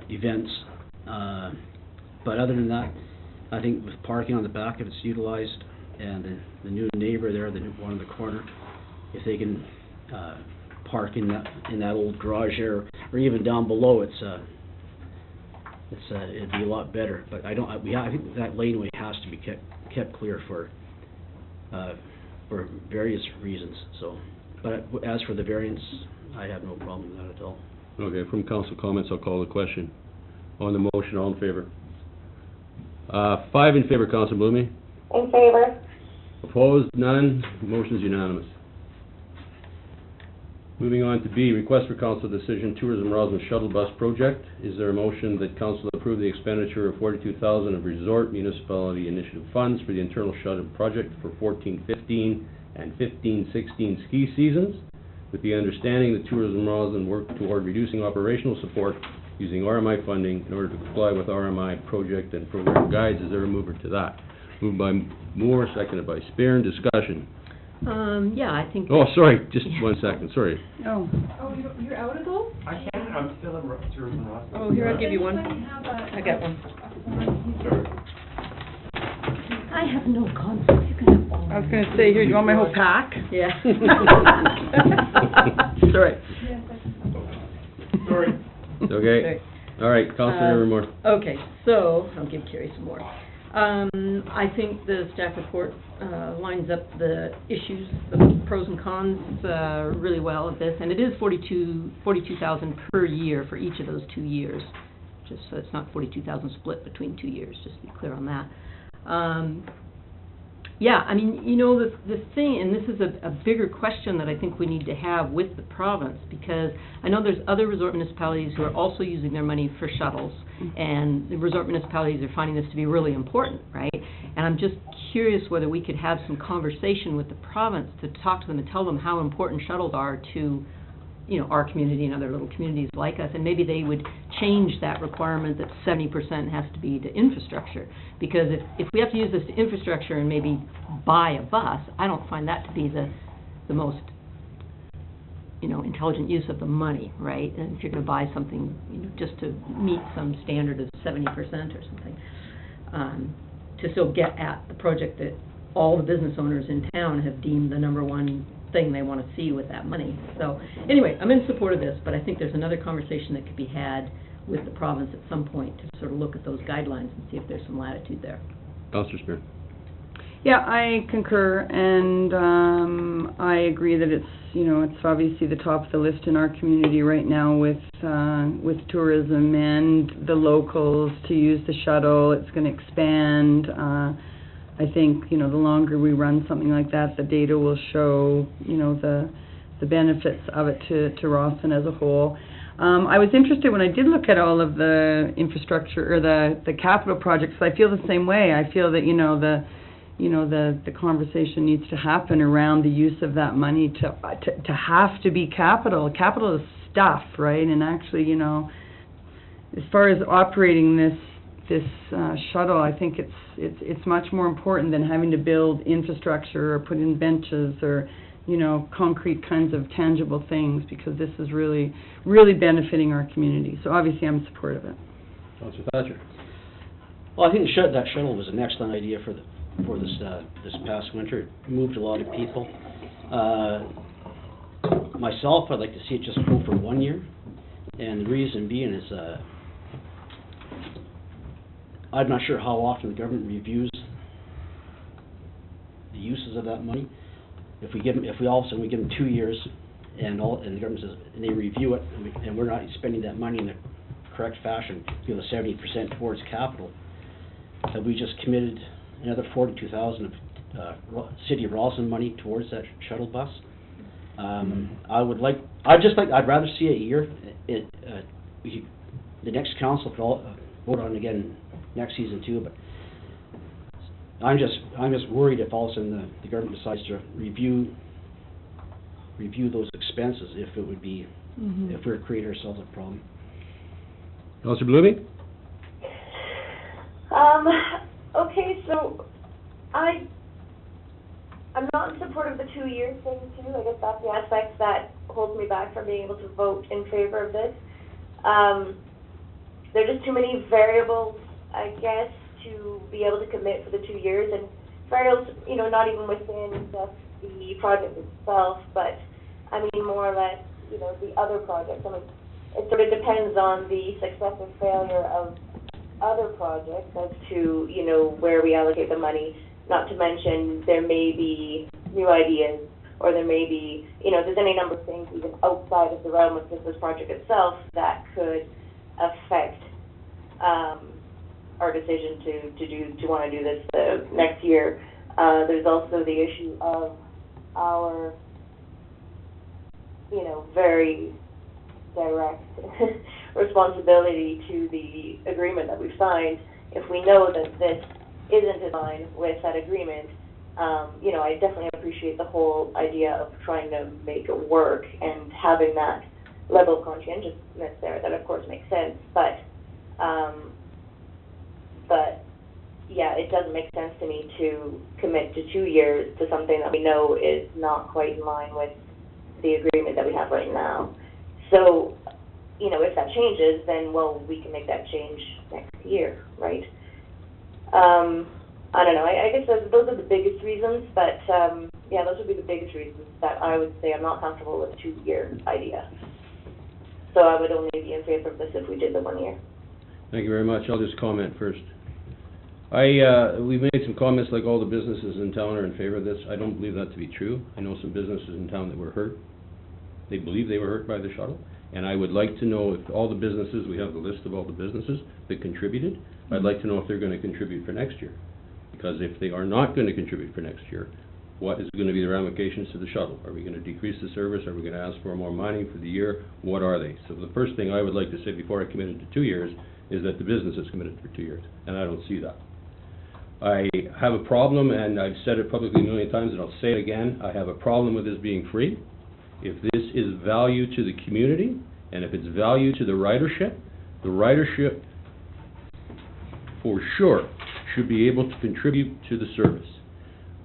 events. But other than that, I think with parking on the back, if it's utilized, and the new neighbor there, the new one in the corner, if they can park in that old garage there, or even down below, it'd be a lot better. But I think that laneway has to be kept clear for various reasons. So, but as for the variance, I have no problem with that at all. Okay, from council comments, I'll call the question. On the motion, all in favor? 5 in favor, Councillor Blumey. In favor. Opposed, none. Motion's unanimous. Moving on to B, request for council decision, Tourism Rossland Shuttle Bus Project. Is there a motion that council approve the expenditure of $42,000 of resort municipality initiative funds for the internal shuttle project for 14-15 and 15-16 ski seasons, with the understanding that Tourism Rossland work toward reducing operational support using RMI funding in order to comply with RMI project and program guides? Is there a mover to that? Moved by Moore, seconded by Spear. In discussion. Yeah, I think. Oh, sorry, just 1 second, sorry. Oh. Oh, you're out of those? I can, I'm still in Tourism Rossland. Oh, here, I'll give you one. I got one. I have no conflict, you can have all. I was going to say, here, do you want my whole pack? Yeah. Sorry. Sorry. Okay. All right, Councillor Moore. Okay, so, I'll give Carrie some more. I think the staff report lines up the issues, the pros and cons really well of this, and it is $42,000 per year for each of those 2 years. Just so it's not $42,000 split between 2 years, just to be clear on that. Yeah, I mean, you know, the thing, and this is a bigger question that I think we need to have with the province, because I know there's other resort municipalities who are also using their money for shuttles, and the resort municipalities are finding this to be really important, right? And I'm just curious whether we could have some conversation with the province to talk to them and tell them how important shuttles are to, you know, our community and other little communities like us, and maybe they would change that requirement that 70% has to be to infrastructure. Because if we have to use this to infrastructure and maybe buy a bus, I don't find that to be the most, you know, intelligent use of the money, right? And if you're going to buy something, you know, just to meet some standard of 70% or something, to still get at the project that all the business owners in town have deemed the #1 thing they want to see with that money. So anyway, I'm in support of this, but I think there's another conversation that could be had with the province at some point to sort of look at those guidelines and see if there's some latitude there. Councillor Spear. Yeah, I concur, and I agree that it's, you know, it's obviously the top of the list in our community right now with tourism and the locals to use the shuttle. It's going to expand. I think, you know, the longer we run something like that, the data will show, you know, the benefits of it to Rossland as a whole. I was interested when I did look at all of the infrastructure or the capital projects. I feel the same way. I feel that, the conversation needs to happen around the use of that money to have to be capital. Capital is stuff, right? And actually, you know, as far as operating this this shuttle. I think it's much more important than having to build infrastructure or put in benches or, you know, concrete kinds of tangible things, because this is really, really benefiting our community. So obviously I'm supportive of it. Councillor Thatcher. Well, I think that shuttle was an excellent idea for this past winter. It moved a lot of people. Myself, I'd like to see it just go for 1 year, and the reason being is I'm not sure how often the government reviews the uses of that money. If we all of a sudden we give them 2 years, and the government says, and they review it, and we're not spending that money in the correct fashion, you know, 70% towards capital, that we just committed another $42,000 of City of Rossland money towards that shuttle bus. I'd rather see a year. The next council could all vote on it again next season too, but I'm just worried if all of a sudden the government decides to review those expenses, if it would be, if we're creating ourselves a problem. Councillor Blooming? Okay, so I'm not in support of the 2 year thing too. I guess that's the aspect that holds me back from being able to vote in favor of this. There are just too many variables, I guess, to be able to commit for the 2 years, and variables, you know, not even within just the project itself, but I mean more or less, you know, the other projects. I mean, it sort of depends on the success or failure of other projects as to, you know, where we allocate the money. Not to mention, there may be new ideas, or there may be, you know, there's any number of things even outside of the realm of just this project itself that could affect our decision to want to do this next year. There's also the issue of our, you know, very direct responsibility to the agreement that we've signed. If we know that this isn't in line with that agreement, you know, I definitely appreciate the whole idea of trying to make it work and having that level of conscientiousness there. That of course makes sense, but yeah, it doesn't make sense to me to commit to 2 years to something that we know is not quite in line with the agreement that we have right now. So, you know, if that changes, then, well, we can make that change next year, right? I don't know, I guess those are the biggest reasons, but, yeah, those would be the biggest reasons that I would say I'm not comfortable with a 2 year idea. So I would only be in favor of this if we did the 1 year. Thank you very much. I'll just comment first. We've made some comments like all the businesses in town are in favor of this. I don't believe that to be true. I know some businesses in town that were hurt. They believe they were hurt by the shuttle. And I would like to know if all the businesses, we have the list of all the businesses that contributed, I'd like to know if they're going to contribute for next year. Because if they are not going to contribute for next year, what is going to be the ramifications to the shuttle? Are we going to decrease the service? Are we going to ask for more money for the year? What are they? So the first thing I would like to say before I committed to 2 years is that the business is committed for 2 years, and I don't see that. I have a problem, and I've said it publicly a million times, and I'll say it again, I have a problem with this being free. If this is value to the community, and if it's value to the ridership for sure should be able to contribute to the service.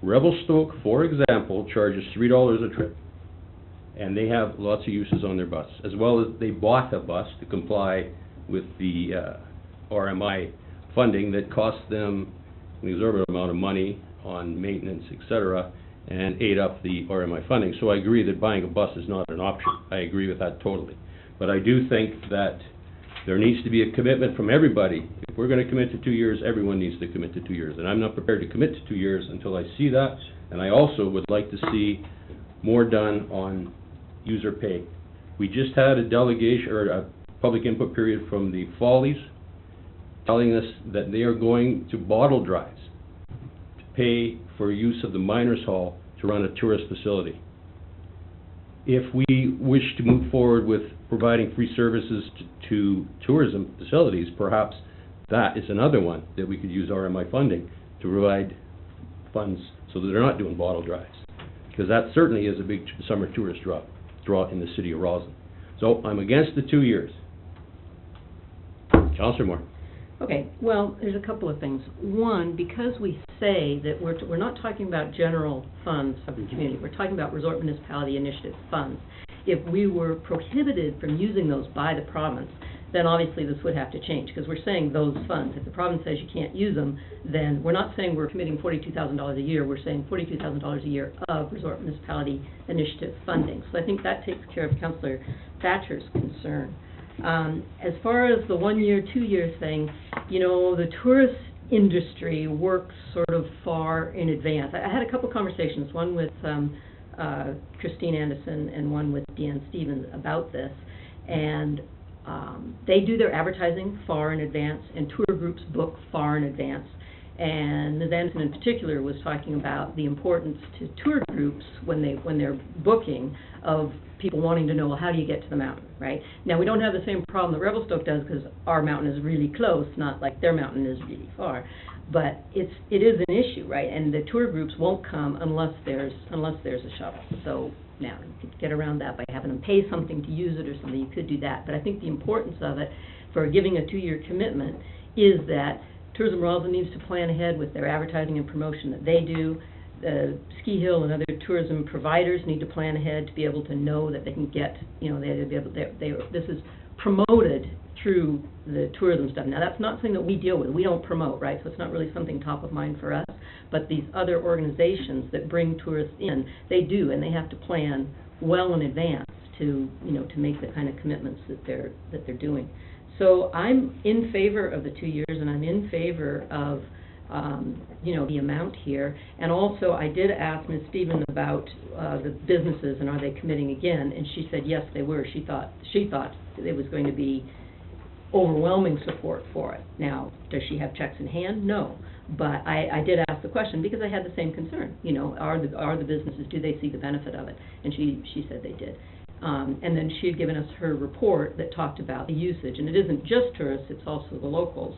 Revelstoke, for example, charges $3 a trip, and they have lots of uses on their bus, as well as they bought a bus to comply with the RMI funding that cost them an exorbitant amount of money on maintenance, etc., and ate up the RMI funding. So I agree that buying a bus is not an option. I agree with that totally. But I do think that there needs to be a commitment from everybody. If we're going to commit to 2 years, everyone needs to commit to 2 years. And I'm not prepared to commit to 2 years until I see that. And I also would like to see more done on user pay. We just had a delegation, or a public input period from the Follies, telling us that they are going to bottle drives to pay for use of the Miners Hall to run a tourist facility. If we wish to move forward with providing free services to tourism facilities, perhaps that is another one that we could use RMI funding to provide funds so that they're not doing bottle drives. Because that certainly is a big summer tourist draw in the city of Rossland. So I'm against the 2 years. Councillor Moore. Okay, well, there's a couple of things. One, because we say that we're not talking about general funds of the community, we're talking about resort municipality initiative funds. If we were prohibited from using those by the province, then obviously this would have to change, because we're saying those funds. If the province says you can't use them, then we're not saying we're committing $42,000 a year, we're saying $42,000 a year of resort municipality initiative funding. So I think that takes care of Councillor Thatcher's concern. As far as the 1 year, 2 year thing, you know, the tourist industry works sort of far in advance. I had a couple conversations, one with Christine Anderson and one with Deanne Stevens about this, and they do their advertising far in advance, and tour groups book far in advance. And Ms. Anderson in particular was talking about the importance to tour groups when they're booking of people wanting to know, well, how do you get to the mountain, right? Now, we don't have the same problem that Revelstoke does, because our mountain is really close, not like their mountain is really far. But it is an issue, right? And the tour groups won't come unless there's a shuttle. So now you could get around that by having them pay something to use it or something. You could do that. But I think the importance of it for giving a 2-year commitment is that Tourism Rossland needs to plan ahead with their advertising and promotion that they do. The Ski Hill and other tourism providers need to plan ahead to be able to know that they can get, you know, this is promoted through the tourism stuff. Now, that's not something that we deal with. We don't promote, right? So it's not really something top of mind for us. But these other organizations that bring tourists in, they do, and they have to plan well in advance to, you know, to make the kind of commitments that they're doing. So I'm in favor of the 2 years, and I'm in favor of, you know, the amount here. And also, I did ask Ms. Stevens about the businesses and are they committing again, and she said yes, they were. She thought it was going to be overwhelming support for it. Now, does she have checks in hand? No. But I did ask the question because I had the same concern. You know, are the businesses, do they see the benefit of it? And she said they did. And then she had given us her report that talked about the usage. And it isn't just tourists, it's also the locals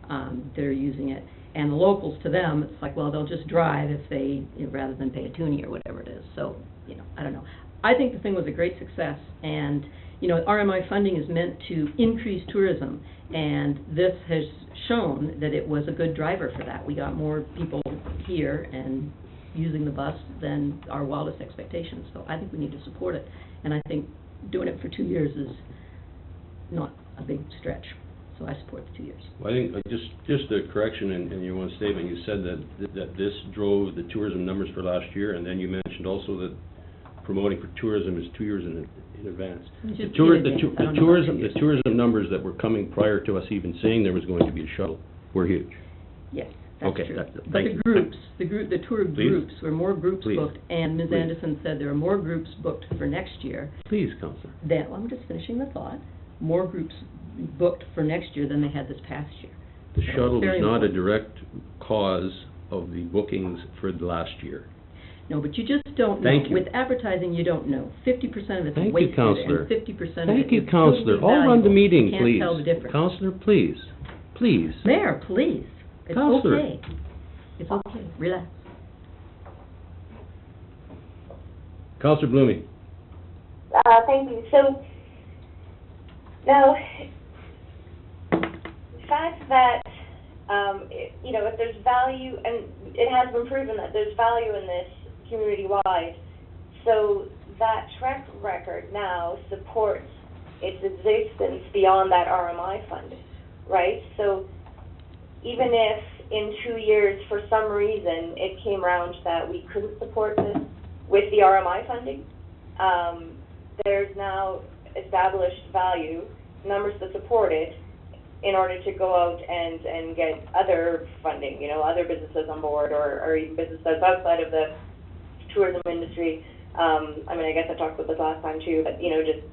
that are using it. And the locals, to them, it's like, well, they'll just drive if they, you know, rather than pay a toonie or whatever it is. So, you know, I don't know. I think the thing was a great success. And, you know, RMI funding is meant to increase tourism. And this has shown that it was a good driver for that. We got more people here and using the bus than our wildest expectations. So I think we need to support it. And I think doing it for 2 years is not a big stretch. So I support the 2 years. Well, I think, just a correction in your one statement, you said that this drove the tourism numbers for last year, and then you mentioned also that promoting for tourism is 2 years in advance. The tourism numbers that were coming prior to us even saying there was going to be a shuttle were huge. Yes, that's okay, true. But the tour groups, were more groups booked, and Ms. Please. Anderson said there are more groups booked for next year. Please, Councillor. Well, I'm just finishing the thought. More groups booked for next year than they had this past year. The So shuttle very is not a important. direct cause of the bookings for the last year. No, but you just don't know. Thank you. With advertising, you don't know. 50% of it's Thank you, wasted, Councillor. and 50% of it Thank you, is Councillor. totally All run the valuable. meeting, You can't please. tell the difference. Councillor, please. Please. Mayor, please. It's Councillor. okay. It's okay. Relax. Councillor Blooming. Thank you. So, now, the fact that, you know, if there's value, and it has been proven that there's value in this community-wide, so that track record now supports its existence beyond that RMI fund, right? So, even if in 2 years, for some reason, it came around that we couldn't support this with the RMI funding, there's now established value, numbers to support it, in order to go out and get other funding, you know, other businesses on board, or even businesses outside of the tourism industry. I mean, I guess I talked about this last time too, but, you know, just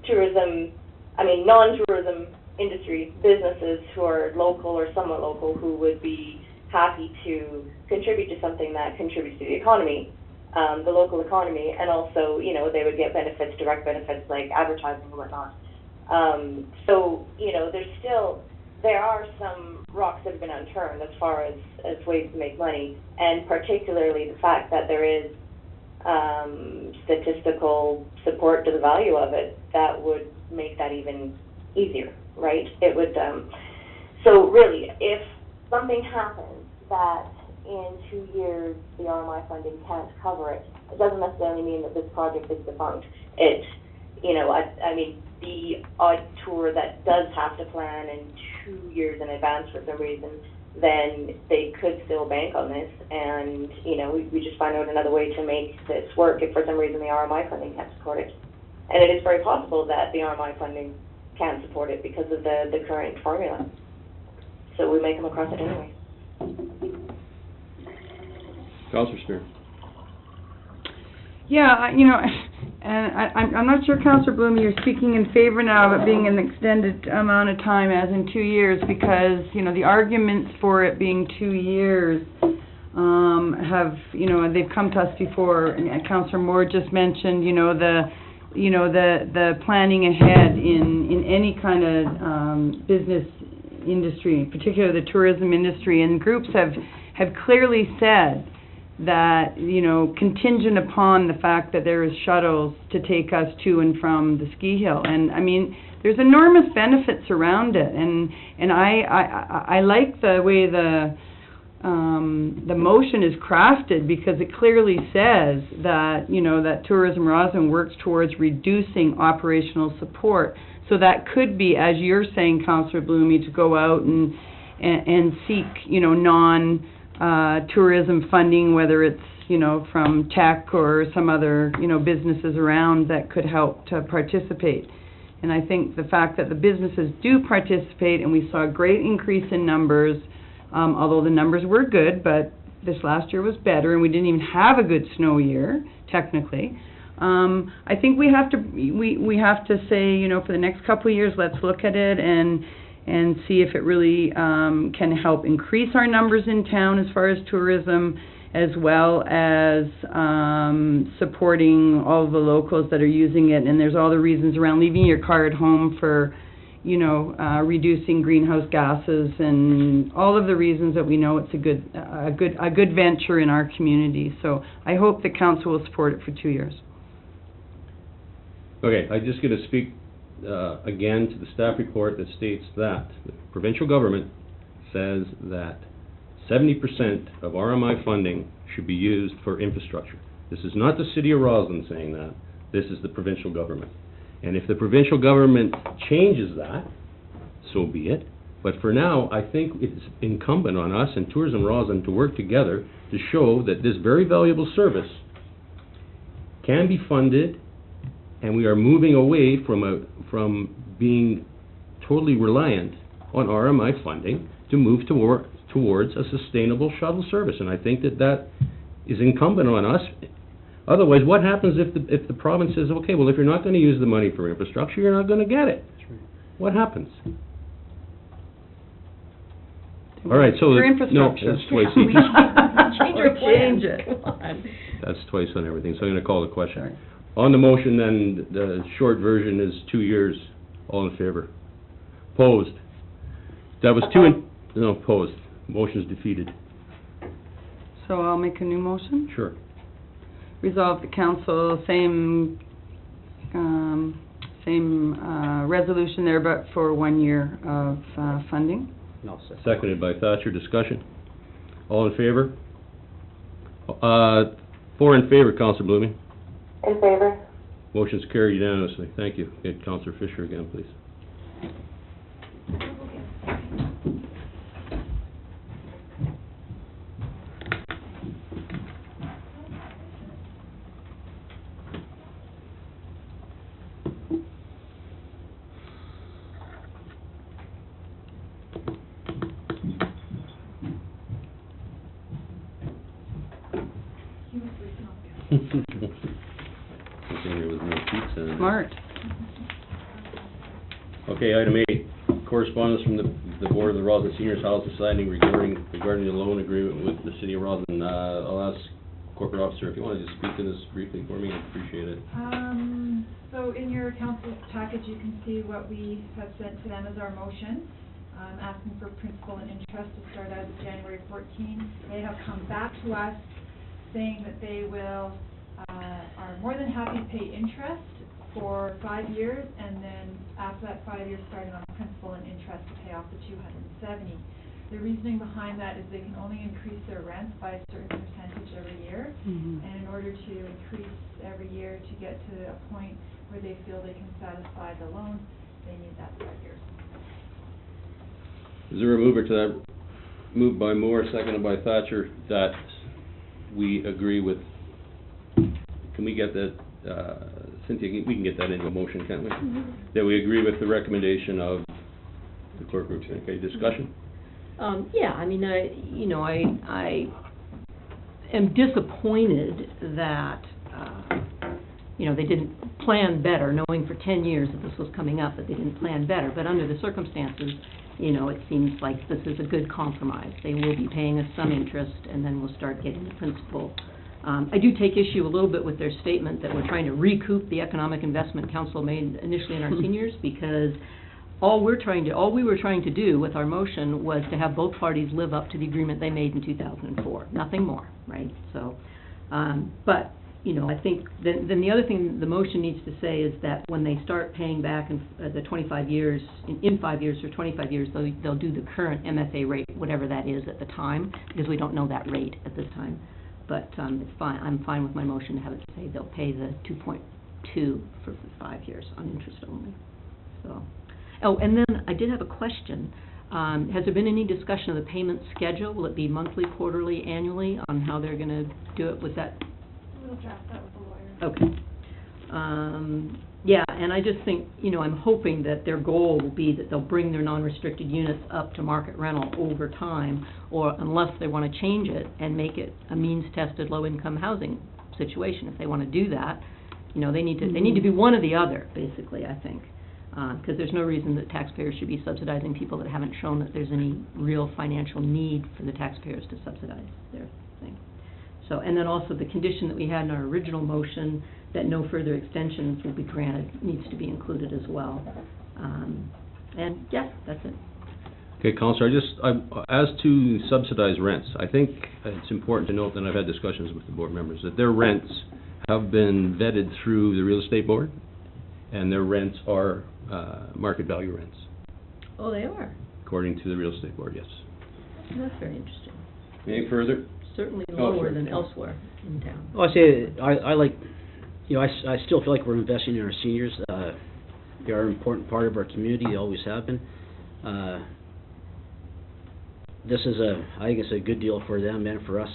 tourism, non-tourism industry businesses who are local or somewhat local who would be happy to contribute to something that contributes to the economy, the local economy, and also, you know, they would get benefits, direct benefits like advertising and whatnot. So, you know, there are some rocks that have been unturned as far as ways to make money, and particularly the fact that there is statistical support to the value of it that would make that even easier, right? It would, So really, if something happens that in 2 years the RMI funding can't cover it, it doesn't necessarily mean that this project is defunct. It, you know, I mean, the odd tour that does have to plan in 2 years in advance for some reason, then they could still bank on this, and, you know, we just find out another way to make this work if for some reason the RMI funding can't support it. And it is very possible that the RMI funding can't support it because of the current formula. So we may come across it anyway. Councillor Spear. Yeah, you know, and I'm not sure, Councillor Bloom, you're speaking in favor now of it being an extended amount of time, as in 2 years, because, you know, the arguments for it being 2 years have, you know, they've come to us before. And Councillor Moore just mentioned, you know, the planning ahead in any kind of business industry, particularly the tourism industry, and groups have clearly said that, you know, contingent upon the fact that there is shuttles to take us to and from the ski hill. And I mean, there's enormous benefits around it, and I like the way the motion is crafted, because it clearly says that, you know, that Tourism Rossland works towards reducing operational support. So that could be, as you're saying, Councillor Bloomy, to go out and seek, you know, tourism funding, whether it's, you know, from tech or some other, you know, businesses around that could help to participate. And I think the fact that the businesses do participate, and we saw a great increase in numbers, although the numbers were good, but this last year was better, and we didn't even have a good snow year, technically. I think we have to say, you know, for the next couple of years, let's look at it and see if it really can help increase our numbers in town as far as tourism, as well as supporting all the locals that are using it. And there's all the reasons around leaving your car at home for, you know, reducing greenhouse gases, and all of the reasons that we know it's a good venture in our community. So I hope the council will support it for 2 years. Okay, I'm just going to speak again to the staff report that states that the provincial government says that 70% of RMI funding should be used for infrastructure. This is not the City of Rossland saying that. This is the provincial government. And if the provincial government changes that, so be it. But for now, I think it's incumbent on us and Tourism Rossland to work together to show that this very valuable service can be funded, and we are moving away from being totally reliant on RMI funding to move towards a sustainable shuttle service. And I think that is incumbent on us. Otherwise, what happens if the province says, okay, well, if you're not going to use the money for infrastructure, you're not going to get it? What happens? All right, so... For infrastructure. No, that's twice. Change it. Come on. That's twice on everything, so I'm going to call the question. Sorry. On the motion, then, the short version is 2 years. All in favor? Opposed? That was opposed. Motion's defeated. So I'll make a new motion. Sure. Resolve the council, same resolution there, but for 1 year of funding. No, Seconded by Thatcher. Discussion. All in favor? 4 in favor, Councillor Blooming. In favor? Motion's carried unanimously. Thank you. Get Councillor Fisher again, please. Smart. Okay, item 8, correspondence from the Board of the Rossland Seniors House Society regarding the loan agreement with the City of Rossland. I'll ask Corporate Officer if you want to just speak to this briefly for me. I'd appreciate it. So in your council package, you can see what we have sent to them as our motion, asking for principal and interest to start as of January 14. They have come back to us saying that they will are more than happy to pay interest for 5 years, and then after that 5 years, starting on principal and interest to pay off the 270. The reasoning behind that is they can only increase their rents by a certain percentage every year, and in order to increase every year to get to a point where they feel they can satisfy the loan, they need that 5 years. Is there a mover to that? Moved by Moore, seconded by Thatcher, that we agree with, can we get that, Cynthia, we can get that into a motion, can't we? That we agree with the recommendation of the clerk group. Okay, discussion? Yeah, I mean, I am disappointed that, they didn't plan better, knowing for 10 years that this was coming up, that they didn't plan better. But under the circumstances, it seems like this is a good compromise. They will be paying us some interest, and then we'll start getting the principal. I do take issue a little bit with their statement that we're trying to recoup the Economic Investment Council made initially in our seniors, because all we were trying to do with our motion was to have both parties live up to the agreement they made in 2004, nothing more, right? So, but, I think then the other thing the motion needs to say is that when they start paying back in the 25 years, in 5 years or 25 years, they'll do the current MFA rate, whatever that is at the time, because we don't know that rate at this time. But it's fine. I'm fine with my motion to have it say they'll pay the 2.2 for 5 years on interest only. So, oh, and then I did have a question. Has there been any discussion of the payment schedule? Will it be monthly, quarterly, annually, on how they're going to do it? Was that? We'll draft that with the lawyer. Okay. Yeah, and I just think, I'm hoping that their goal will be that they'll bring their non-restricted units up to market rental over time, or unless they want to change it and make it a means-tested, low-income housing situation. If they want to do that, they need to be one or the other, basically, I think. Because there's no reason that taxpayers should be subsidizing people that haven't shown that there's any real financial need for the taxpayers to subsidize their thing. So, and then also the condition that we had in our original motion that no further extensions will be granted needs to be included as well. And yeah, that's it. Okay, Councillor, as to subsidized rents, I think it's important to note that I've had discussions with the board members that their rents have been vetted through the real estate board, and their rents are market value rents. Oh, they are? According to the real estate board, yes. That's very interesting. Any further? Certainly lower than elsewhere in town. Well, I say, I like, I still feel like we're investing in our seniors. They are an important part of our community, they always have been. This is I think it's a good deal for them and for us.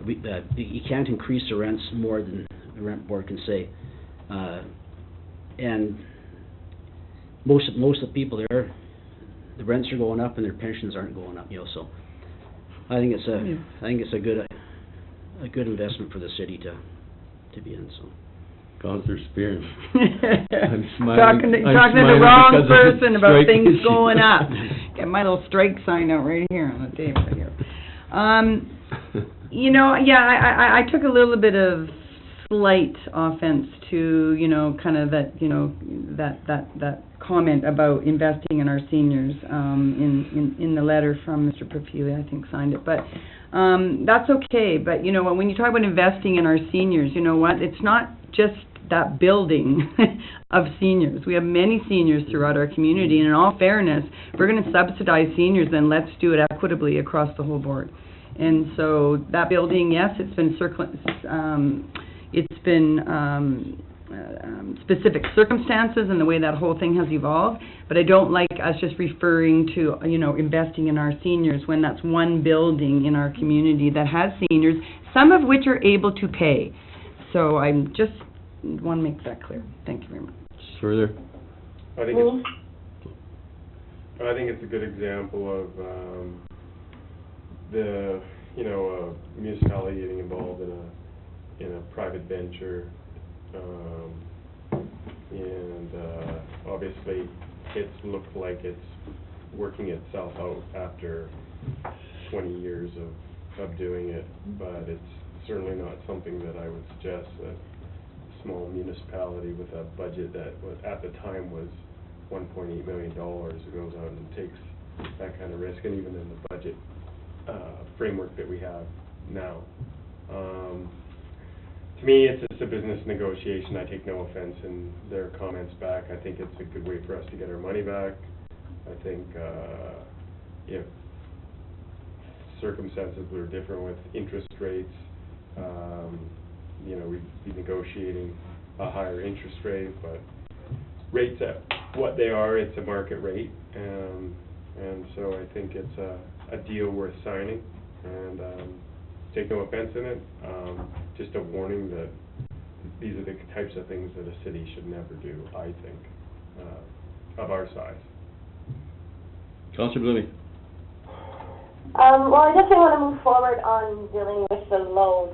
You can't increase the rents more than the rent board can say. And most of the people there, the rents are going up and their pensions aren't going up, so I think it's a good investment for the city to be in. So. Councillor Spear. I'm talking to the wrong person about things going up. Get my little strike sign out right here on the table here. I took a little bit of slight offense to, kind of that, that comment about investing in our seniors, in the letter from Mr. Perfili, I think signed it, but, that's okay, but, when you talk about investing in our seniors, you know what, it's not just that building of seniors. We have many seniors throughout our community, and in all fairness, if we're going to subsidize seniors, then let's do it equitably across the whole board. And so that building, yes, it's been specific circumstances and the way that whole thing has evolved, but I don't like us just referring to, investing in our seniors when that's one building in our community that has seniors, some of which are able to pay. So I just want to make that clear. Thank you very much. Further? I think it's a good example of the municipality getting involved in a private venture, and obviously it's looked like it's working itself out after 20 years of doing it, but it's certainly not something that I would suggest that a small municipality with a budget that at the time was $1.8 million goes out and takes that kind of risk, and even in the budget to me, it's just a business negotiation. I take no offense in their comments back. I think it's a good way for us to get our money back. I think, if circumstances were different with interest rates, you know, we'd be negotiating a higher interest rate, but rates at what they are, it's a market rate, and so I think it's a deal worth signing, and take no offense in it, just a warning that these are the types of things that a city should never do, I think, of our size. Councillor Blooming. Well, I definitely want to move forward on dealing with the load,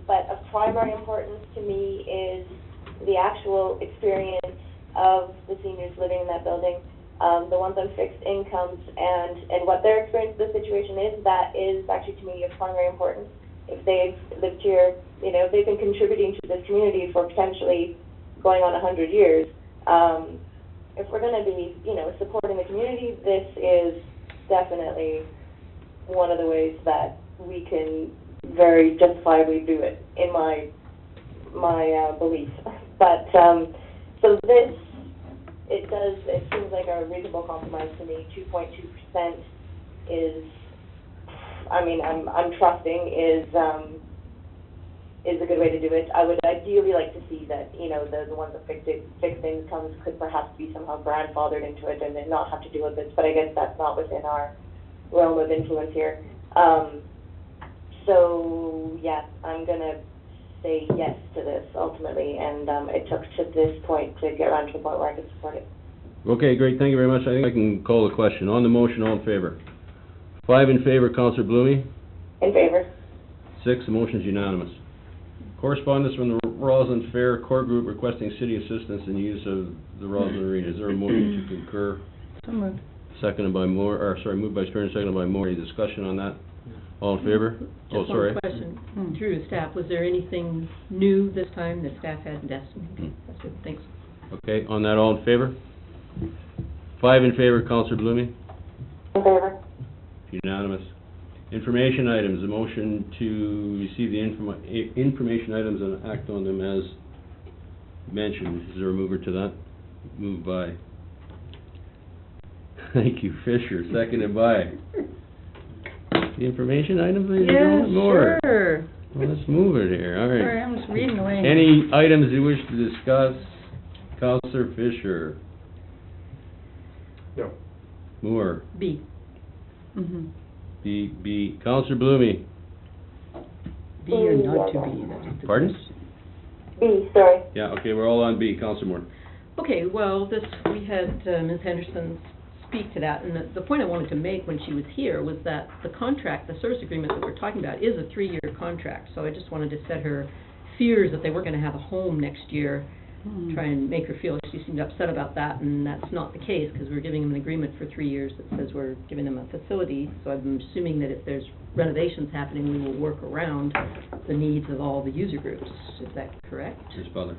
but of primary importance to me is the actual experience of the seniors living in that building, the ones on fixed incomes, and what their experience of the situation is. That is actually to me of primary importance. If they've lived here, you know, if they've been contributing to this community for potentially going on 100 years, if we're going to be, you know, supporting the community, this is definitely one of the ways that we can very justifiably do it, in my belief. But so this, it seems like a reasonable compromise to me. 2.2% is, I mean, I'm trusting is a good way to do it. I would ideally like to see that, you know, the ones that fixed incomes could perhaps be somehow grandfathered into it and then not have to deal with this, but I guess that's not within our realm of influence here. So, yeah, I'm going to say yes to this ultimately, and it took to this point to get around to the point where I could support it. Okay, great, thank you very much. I think I can call the question. On the motion, all in favor? 5 in favor, Councillor Blooming. In favor. 6, the motion is unanimous. Correspondence from the Rossland Fair Core Group requesting city assistance in the use of the Rossland Arena. Is there a motion to concur? So moved. Seconded by Moore, or sorry, moved by Stern, seconded by Moore. Any discussion on that? All in favor? Oh, Just sorry. one question through staff. Was there anything new this time that staff hadn't asked? That's good, thanks. Okay, on that, all in favor? 5 in favor, Councillor Blooming. In favor. Unanimous. Information items, a motion to receive the information items and act on them as mentioned. Is there a mover to that? Moved by. Thank you, Fisher. Seconded by. The information items, ladies and gentlemen? More. Sure. Well, let's move it here, all right. Sorry, I'm just reading away. Any items you wish to discuss? Councillor Fisher. No. Moore. B. Mm-hmm. B. Councillor Blooming. B or not to B, that's just the Pardon? question. B, sorry. Yeah, okay, we're all on B. Councillor Moore. Okay, well, we had Ms. Henderson speak to that, and the point I wanted to make when she was here was that the contract, the service agreement that we're talking about is a 3-year contract, so I just wanted to set her fears that they weren't going to have a home next year, try and make her feel she seemed upset about that, and that's not the case, because we're giving them an agreement for 3 years that says we're giving them a facility, so I'm assuming that if there's renovations happening, we will work around the needs of all the user groups. Is that correct? Ms. Butler.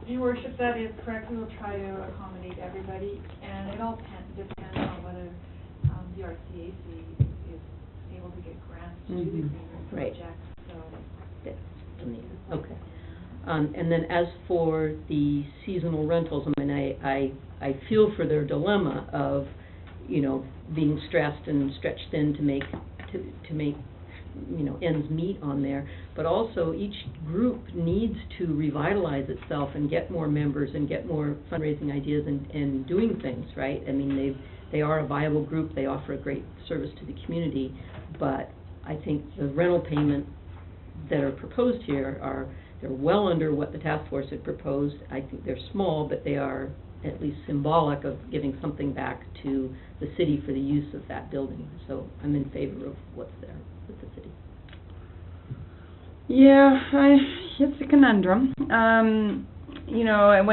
Your worship, that is correct. We will try to accommodate everybody, and it all depends on whether the RCAC is able to get grants to do these projects, so. Yeah. Okay. And then as for the seasonal rentals, I mean, I feel for their dilemma of, you know, being stressed and stretched thin to make, you know, ends meet on there, but also each group needs to revitalize itself and get more members and get more fundraising ideas and doing things, right? I mean, they are a viable group, they offer a great service to the community, but I think the rental payment that are proposed here they're well under what the task force had proposed. I think they're small, but they are at least symbolic of giving something back to the city for the use of that building. So I'm in favor of what's there with the city. Yeah, it's a conundrum. You know,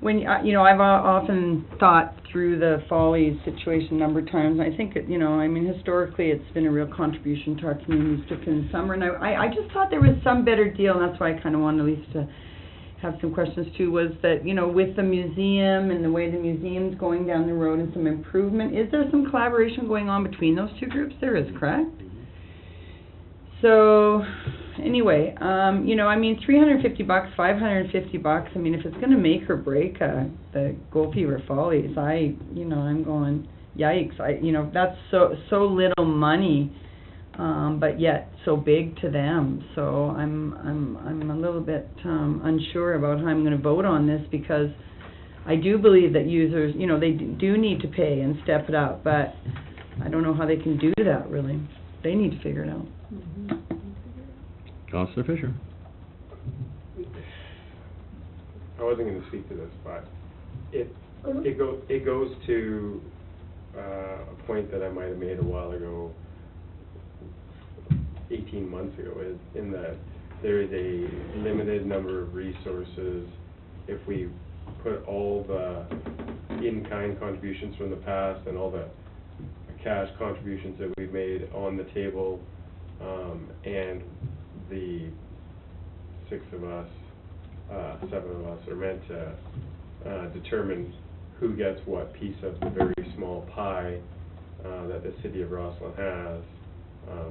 when you know, I've often thought through the Follies situation a number of times. I think, you know, I mean, historically it's been a real contribution to our communities, particularly in summer. And I just thought there was some better deal, and that's why I kind of wanted at least to have some questions too, was that, you know, with the museum and the way the museum's going down the road and some improvement, is there some collaboration going on between those two groups? There is, correct? So, anyway, you know, I mean, $350, $550, I mean, if it's gonna make or break, the Gold Fever Follies, I'm going, yikes, you know, that's so little money, but yet so big to them, so I'm a little bit, unsure about how I'm gonna vote on this, because I do believe that users, you know, they do need to pay and step it up, but I don't know how they can do that, really. They need to figure it out. Councillor Fisher. I wasn't going to speak to this, but it goes to a point that I might have made a while ago, 18 months ago, is in that there is a limited number of resources. If we put all the in-kind contributions from the past and all the cash contributions that we've made on the table, and the 7 of us are meant to determine who gets what piece of the very small pie that the city of Rossland has.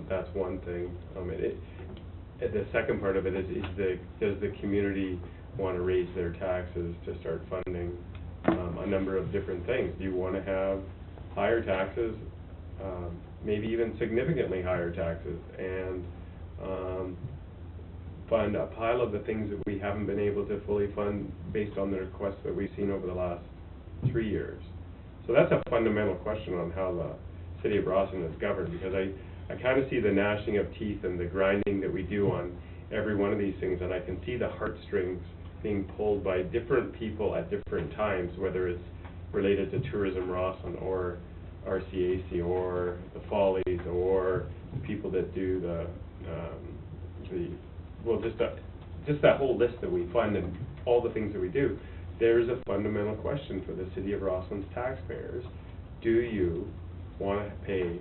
That's one thing. The second part of it is does the community want to raise their taxes to start funding a number of different things? Do you want to have higher taxes, maybe even significantly higher taxes, and fund a pile of the things that we haven't been able to fully fund based on the requests that we've seen over the last 3 years? So that's a fundamental question on how the city of Rossland is governed, because I kind of see the gnashing of teeth and the grinding that we do on every one of these things, and I can see the heartstrings being pulled by different people at different times, whether it's related to Tourism Rossland or RCAC or the Follies or the people that do just that whole list that we fund and all the things that we do. There's a fundamental question for the city of Rossland's taxpayers. Do you want to pay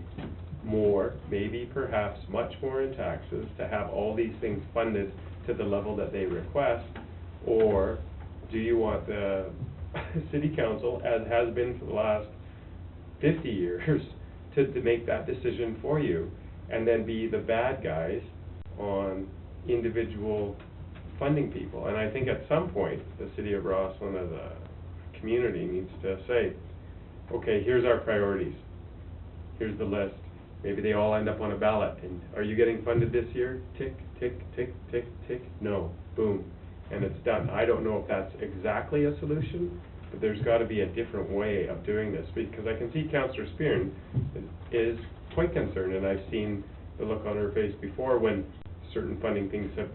more, maybe perhaps much more in taxes to have all these things funded to the level that they request, or do you want the city council, as has been for the last 50 years, to make that decision for you and then be the bad guys on individual funding people? And I think at some point the city of Rossland as a community needs to say, okay, here's our priorities, here's the list. Maybe they all end up on a ballot, and are you getting funded this year? Tick, tick, tick, tick, tick, no, boom, and it's done. I don't know if that's exactly a solution, but there's got to be a different way of doing this, because I can see Councillor Spearn is quite concerned, and I've seen the look on her face before when certain funding things have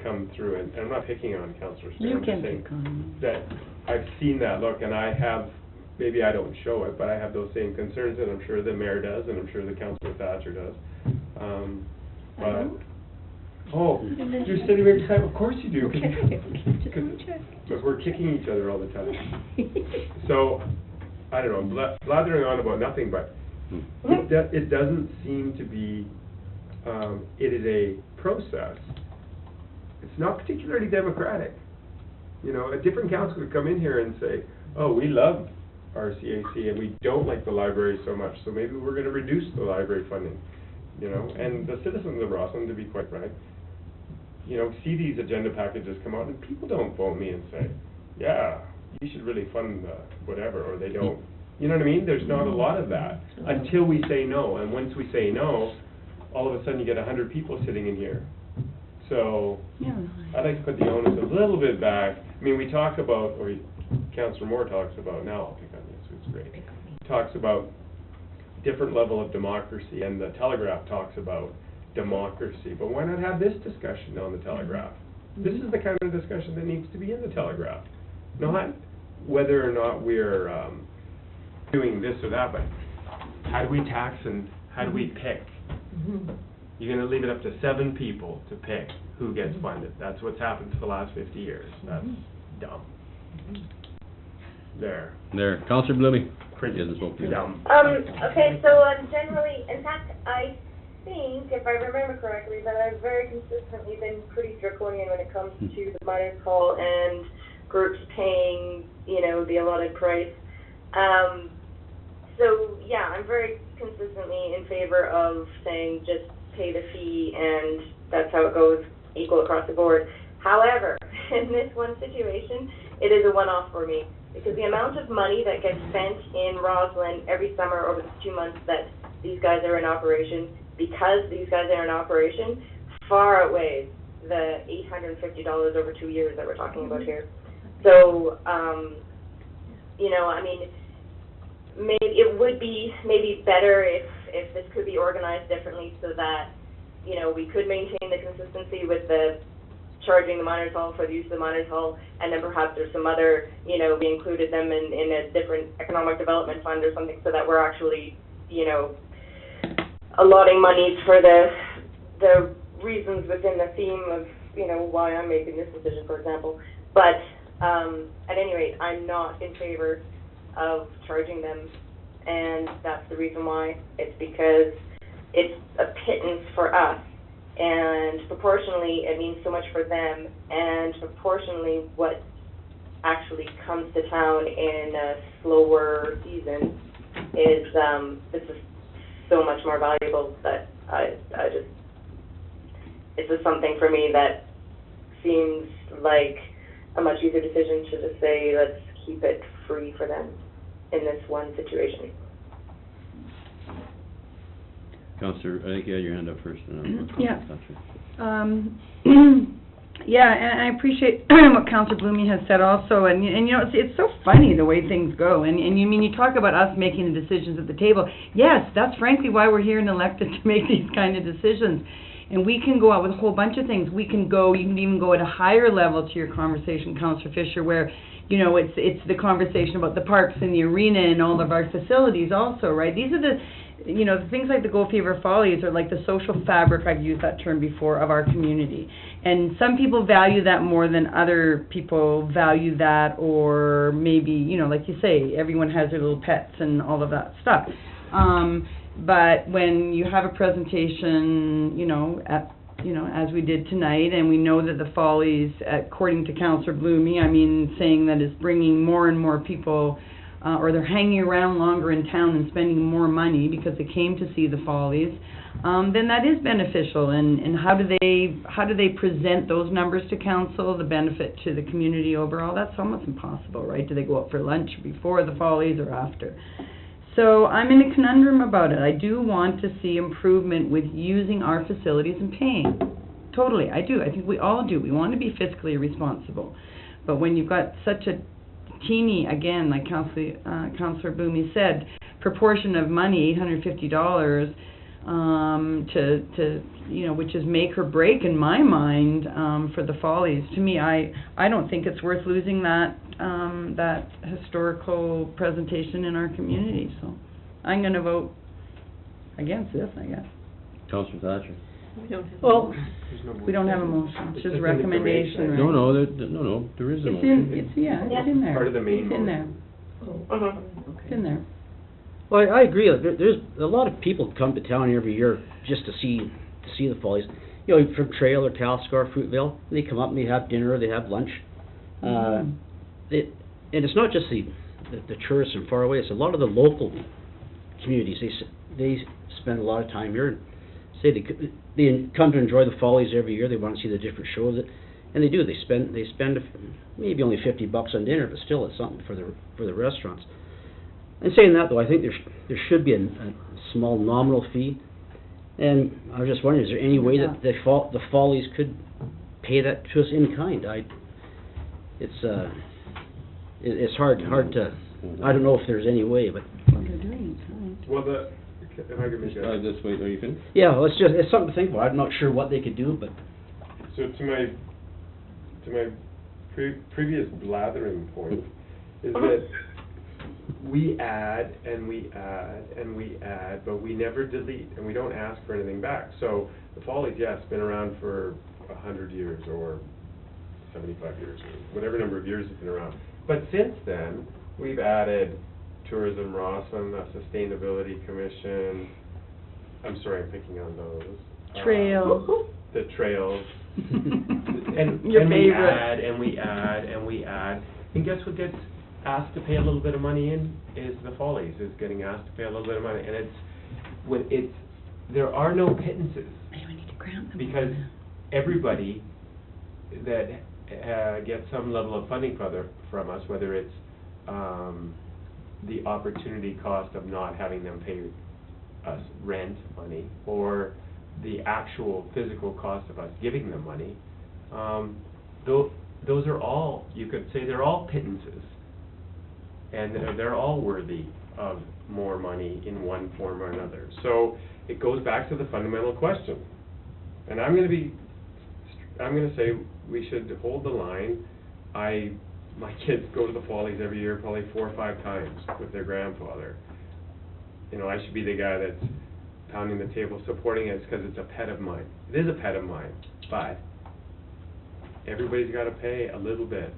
come through, and I'm not picking on Councillor Spearn. You can pick on that I've seen that look, and I have, maybe I don't show it, but I have those same concerns, and I'm sure the mayor does, and I'm sure the Councillor Thatcher does. Oh, you're sitting there beside, of course you do. Okay, just let me check. But we're kicking each other all the time. So, I don't know, blathering on about nothing, but it doesn't seem to be, it is a process. It's not particularly democratic. You know, a different council could come in here and say, oh, we love RCAC and we don't like the library so much, so maybe we're going to reduce the library funding. You know, and the citizens of Rossland, to be quite frank, you know, see these agenda packages come out, and people don't phone me and say, yeah, you should really fund whatever, or they don't. You know what I mean? There's not a lot of that until we say no, and once we say no, all of a sudden you get 100 people sitting in here. So, I'd like to put the onus a little bit back. I mean, we talk about, or Councillor Moore talks about, now I'll pick on this, it's great, talks about different level of democracy, and the Telegraph talks about democracy, but why not have this discussion on the Telegraph? This is the kind of discussion that needs to be in the Telegraph, not whether or not we're doing this or that, but how do we tax and how do we pick? You're going to leave it up to 7 people to pick who gets funded. That's what's happened for the last 50 years. That's dumb. There. Councillor Blumey. Dumb. Okay, so generally, in fact, I think, if I remember correctly, that I've very consistently been pretty draconian when it comes to the minor call and groups paying, you know, the allotted price. So, yeah, I'm very consistently in favor of saying just pay the fee, and that's how it goes, equal across the board. However, in this one situation, it is a one-off for me, because the amount of money that gets spent in Rossland every summer over the 2 months that these guys are in operation, because these guys are in operation, far outweighs the $850 over 2 years that we're talking about here. So, you know, I mean, maybe it would be maybe better if this could be organized differently so that, you know, we could maintain the consistency with the charging the miners hall for the use of the miners hall, and then perhaps there's some other, you know, we included them in a different economic development fund or something, so that we're actually, you know, allotting money for the reasons within the theme of, you know, why I'm making this decision, for example. But at any rate, I'm not in favor of charging them, and that's the reason why. It's because it's a pittance for us, and proportionally it means so much for them, and proportionally what actually comes to town in a slower season is this is so much more valuable that I just, it's just something for me that seems like a much easier decision to just say, let's keep it free for them in this one situation. Councillor, I think you had your hand up first. And Yeah. Yeah, and I appreciate what Councillor Blumey has said also, and you know, it's so funny the way things go, and you mean, you talk about us making the decisions at the table. Yes, that's frankly why we're here and elected, to make these kind of decisions. And we can go out with a whole bunch of things. You can even go at a higher level to your conversation, Councillor Fisher, where, you know, it's the conversation about the parks and the arena and all of our facilities also, right? These are the, you know, the things like the Gold Fever Follies are like the social fabric, I've used that term before, of our community. And some people value that more than other people value that, or maybe, you know, like you say, everyone has their little pets and all of that stuff. But when you have a presentation, you know, as we did tonight, and we know that the Follies, according to Councillor Blumey, I mean, saying that it's bringing more and more people, or they're hanging around longer in town and spending more money because they came to see the Follies, then that is beneficial. And how do they present those numbers to council, the benefit to the community overall? That's almost impossible, right? Do they go out for lunch before the Follies or after? So I'm in a conundrum about it. I do want to see improvement with using our facilities and paying. Totally, I do. I think we all do. We want to be fiscally responsible. But when you've got such a teeny, again, like Councillor Blumey said, proportion of money, $850, to you know, which is make or break in my mind, for the Follies. To me, I don't think it's worth losing that historical presentation in our community. So I'm going to vote against this, I guess. Councillor Thatcher. We don't have a motion. It's just a recommendation, right? No, there is a motion. It's in there. Part of the main It's in there. It's in there. Well, I agree. There's a lot of people come to town every year just to see the Follies. You know, from Trail or Tasker, Fruitvale, they come up and they have dinner, they have lunch. And it's not just the tourists from far away. It's a lot of the local communities. They spend a lot of time here. And say they come to enjoy the Follies every year. They want to see the different shows, and they do. They spend maybe only $50 on dinner, but still it's something for the restaurants. And saying that though, I think there should be a small nominal fee. And I was just wondering, is there any way that the Follies could pay that to us in kind? It's hard to. I don't know if there's any way, but. Well, if I could make a... This way, are you finished? Yeah, well, it's something to think about. I'm not sure what they could do, but. So to my previous blathering point is that we add and we add and we add, but we never delete, and we don't ask for anything back. So the Follies, yes, been around for 100 years or 75 years, or whatever number of years it's been around. But since then, we've added Tourism Rossland, a Sustainability Commission. I'm sorry, I'm picking on those. Trail. The trails. and Your and favorite. we add and we add and we add. And guess what gets asked to pay a little bit of money in is the Follies, is getting asked to pay a little bit of money. And there are no pittances. because everybody that gets some level of funding from us, whether it's the opportunity cost of not having them pay us rent money, or the actual physical cost of us giving them money, those are all, you could say they're all pittances. And they're all worthy of more money in one form or another. So it goes back to the fundamental question. And I'm going to say we should hold the line. My kids go to the Follies every year, probably 4 or 5 times with their grandfather. You know, I should be the guy that's pounding the table supporting it because it's a pet of mine. It is a pet of mine, but everybody's got to pay a little bit,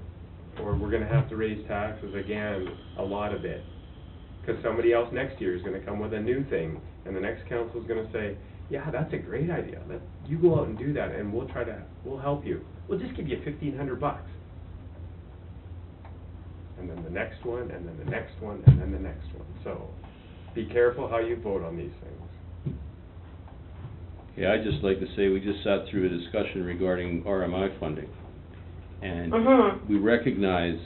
or we're going to have to raise taxes again a lot of it, because somebody else next year is going to come with a new thing, and the next council is going to say, yeah, that's a great idea. You go out and do that, and we'll help you. We'll just give you $1,500. And then the next one, and then the next one, and then the next one. So be careful how you vote on these things. Yeah, I'd just like to say, we just sat through a discussion regarding RMI funding. And we recognize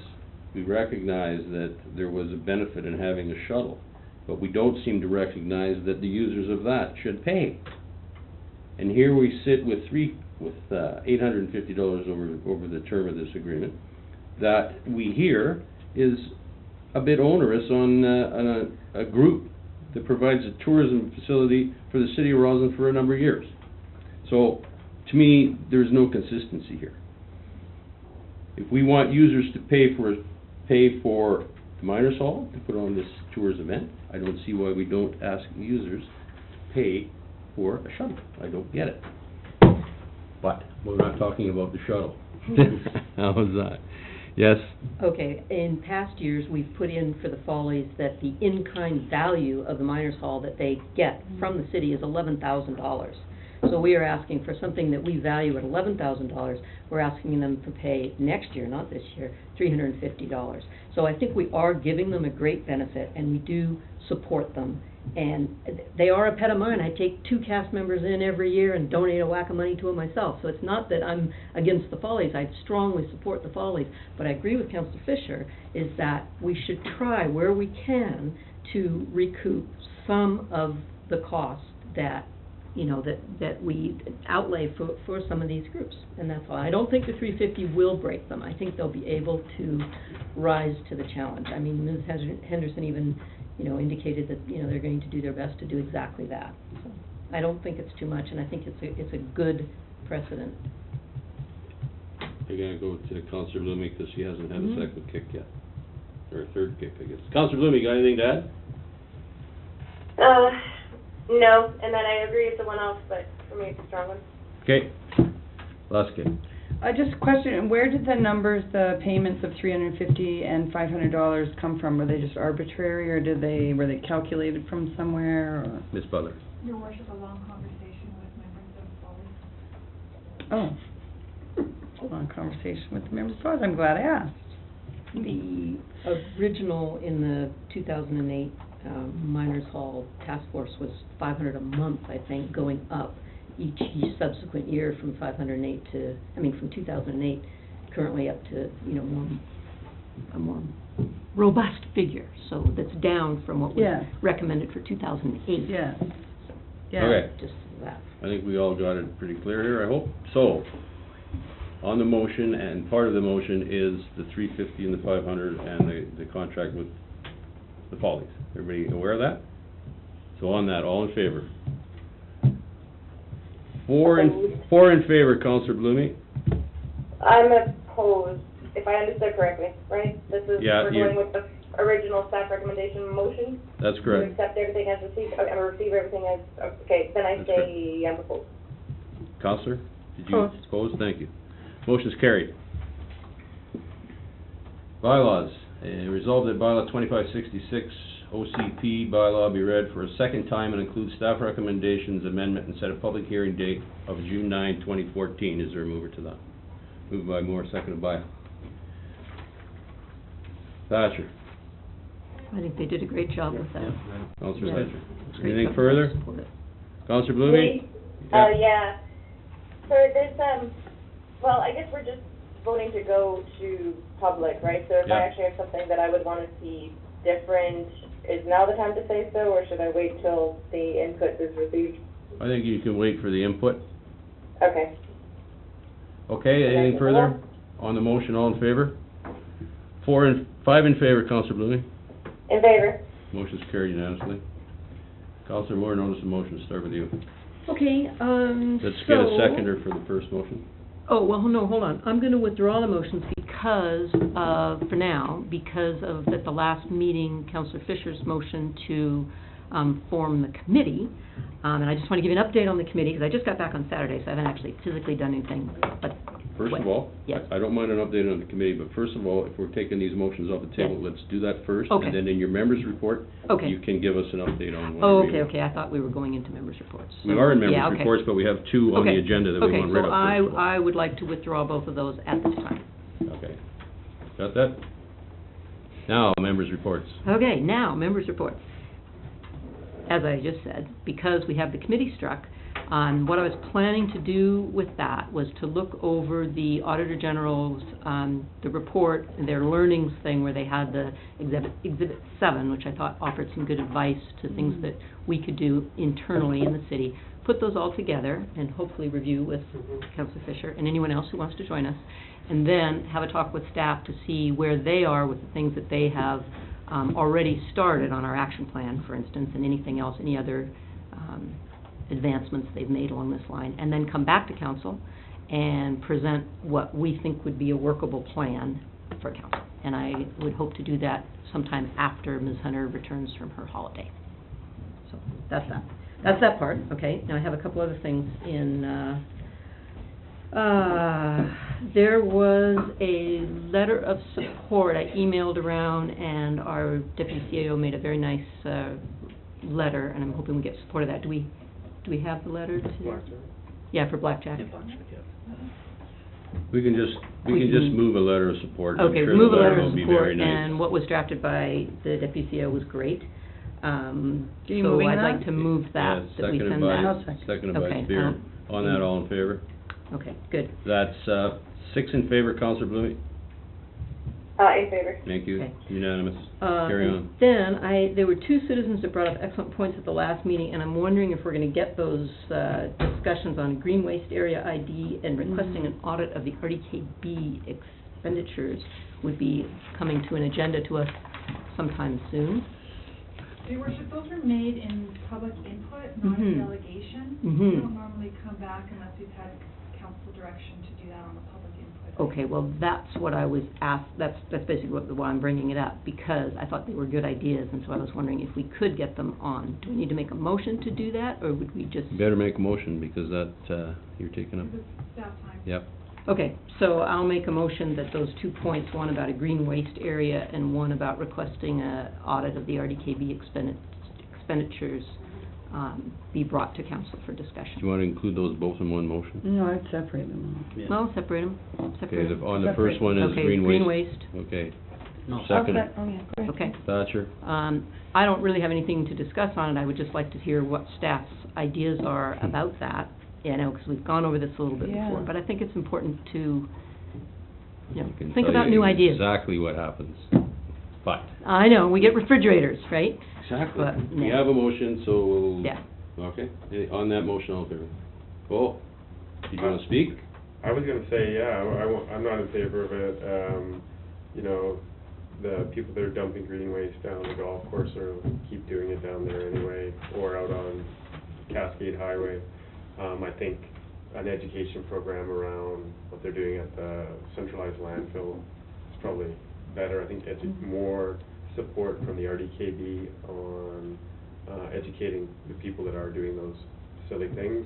that there was a benefit in having a shuttle, but we don't seem to recognize that the users of that should pay. And here we sit with $850 over the term of this agreement, that we hear is a bit onerous on a group that provides a tourism facility for the city of Rossland for a number of years. So, to me, there's no consistency here. If we want users to pay for the Miners Hall to put on this tours event, I don't see why we don't ask users to pay for a shuttle. I don't get it. But we're not talking about the shuttle. How's that? Yes? Okay, in past years, we've put in for the Follies that the in-kind value of the Miners Hall that they get from the city is $11,000. So we are asking for something that we value at $11,000, we're asking them to pay next year, not this year, $350. So I think we are giving them a great benefit, and we do support them. And they are a pet of mine. I take 2 cast members in every year and donate a whack of money to them myself. So it's not that I'm against the Follies. I strongly support the Follies. But I agree with Councillor Fisher, is that we should try where we can to recoup some of the cost that that we outlay for some of these groups, and that's all. I don't think the $350 will break them. I think they'll be able to rise to the challenge. I mean, Ms. Henderson even, indicated that, they're going to do their best to do exactly that. So I don't think it's too much, and I think it's a good precedent. You're gonna go to Councillor Blooming because she hasn't had a second kick yet, or a third kick, I guess. Councillor Blooming, got anything to add? No, and then I agree it's a one-off, but for me it's a strong one. Okay. Last kick. Just a question, where did the numbers, the payments of $350 and $500 come from? Were they just arbitrary, or were they calculated from somewhere? Or? Ms. Butler. Your Worship, a long conversation with members of Follies. Oh, a long conversation with the members of Follies. I'm glad I asked. The original in the 2008 Miners Hall Task Force was $500 a month, I think, going up each subsequent year from 2008 currently up to, a more robust figure. So that's down from what was recommended for 2008. Yeah. Okay. Just that. I think we all got it pretty clear here, I hope. So, on the motion, and part of the motion is the $350 and the $500 and the contract with the Follies. Everybody aware of that? So on that, all in favor? Four in favor, Councillor Blooming. I'm opposed, if I understood correctly, right? This is, we're going with the original staff recommendation motion? That's correct. To accept everything as received, receive everything as, okay, then I say I'm opposed. Councillor, did you oppose? Thank you. Motion's carried. Bylaws. Resolved that bylaw 2566 OCP bylaw be read for a second time and include staff recommendations, amendment, and set a public hearing date of June 9, 2014. Is there a mover to that? Moved by Moore, seconded by Thatcher. I think they did a great job with that. Councillor Thatcher. Anything further? Councillor Blooming? Yeah. So there's, well, I guess we're just voting to go to public, right? So if I Yeah. actually have something that I would want to see different, is now the time to say so, or should I wait till the input is received? I think you can wait for the input. Okay. Okay, anything further? On the motion, all in favor? 5 in favor, Councillor Blooming. In favor? Motion's carried unanimously. Councillor Moore, notice the motion, start with you. Okay, Let's get a seconder for the first motion. Oh, well, no, hold on. I'm gonna withdraw the motions because of, for now, because of at the last meeting, Councillor Fisher's motion to, form the committee. And I just wanna give you an update on the committee, because I just got back on Saturday, so I haven't actually physically done anything, but. First of all, Yes. I don't mind an update on the committee, but first of all, if we're taking these motions off the table, let's do that first. Okay. And then in your members' report, Okay. you can give us an update on Oh, whatever you want. okay, I thought we were going into members' reports. We are in Yeah, members' okay. reports, but we have two on the Okay. agenda that we want read Okay, out first of so all. I would like to withdraw both of those at this time. Okay. Got that? Now, members' reports. Okay, now, members' reports. As I just said, because we have the committee struck, what I was planning to do with that was to look over the Auditor General's, the report, their learnings thing where they had the Exhibit 7, which I thought offered some good advice to things that we could do internally in the city. Put those all together and hopefully review with Councillor Fisher and anyone else who wants to join us. And then have a talk with staff to see where they are with the things that they have already started on our action plan, for instance, and anything else, any other advancements they've made along this line, and then come back to council and present what we think would be a workable plan for council. And I would hope to do that sometime after Ms. Hunter returns from her holiday. So, that's that. That's that part, okay. Now I have a couple other things in, there was a letter of support I emailed around, and our deputy CAO made a very nice, letter, and I'm hoping we get support of that. Do we have the letter to? Blackjack? Yeah, for Blackjack. We can just move a letter of support. I'm Okay, sure move a the letter will of be support, very nice. and what was drafted by the deputy CEO was great. you So moving I'd that? like to move that, Yeah, that we seconded send by- that. Seconded by Okay, Spear. On that, all in favor? Okay, good. That's 6 in favor, Councillor Blooming. In favor. Thank you, Okay. unanimous. Carry on. Then, there were two citizens that brought up excellent points at the last meeting, and I'm wondering if we're gonna get those, discussions on green waste area ID and requesting an audit of the RDKB expenditures would be coming to an agenda to us sometime soon. Your worship, those were made in public input, not a Mhm. delegation. Mhm. We don't normally come back unless we've had council direction to do that on a public input. Okay, well, that's what I was asked, that's basically why I'm bringing it up, because I thought they were good ideas, and so I was wondering if we could get them on. Do we need to make a motion to do that, or would we just? You better make a motion, because that, you're taking up. Because it's staff time. Yep. Okay, so I'll make a motion that those 2 points, one about a green waste area and one about requesting a audit of the RDKB expenditures, be brought to council for Do discussion. you want to include those both in one motion? No, I'd separate them all. Yeah. Well, separate them, Okay, on the first one is Okay, green green waste. waste. Okay, No. second, Okay, oh, yeah, great. Okay. Thatcher. I don't really have anything to discuss on it, I would just like to hear what staff's ideas are about that, you know, because we've gone over this a little bit Yeah. before, but I think it's important to, you know, I can think tell about you new ideas. Exactly what happens, but. I know, we get refrigerators, right? Exactly. But, We yeah. have a motion, so we'll. Yeah. Okay, on that motion, all in favor? Cole, did you want to speak? I was gonna say, yeah, I'm not in favor of it. You know, the people that are dumping green waste down the golf course are, keep doing it down there anyway, or out on Cascade Highway. I think an education program around what they're doing at the centralized landfill is probably better. I think more support from the RDKB on educating the people that are doing those silly things.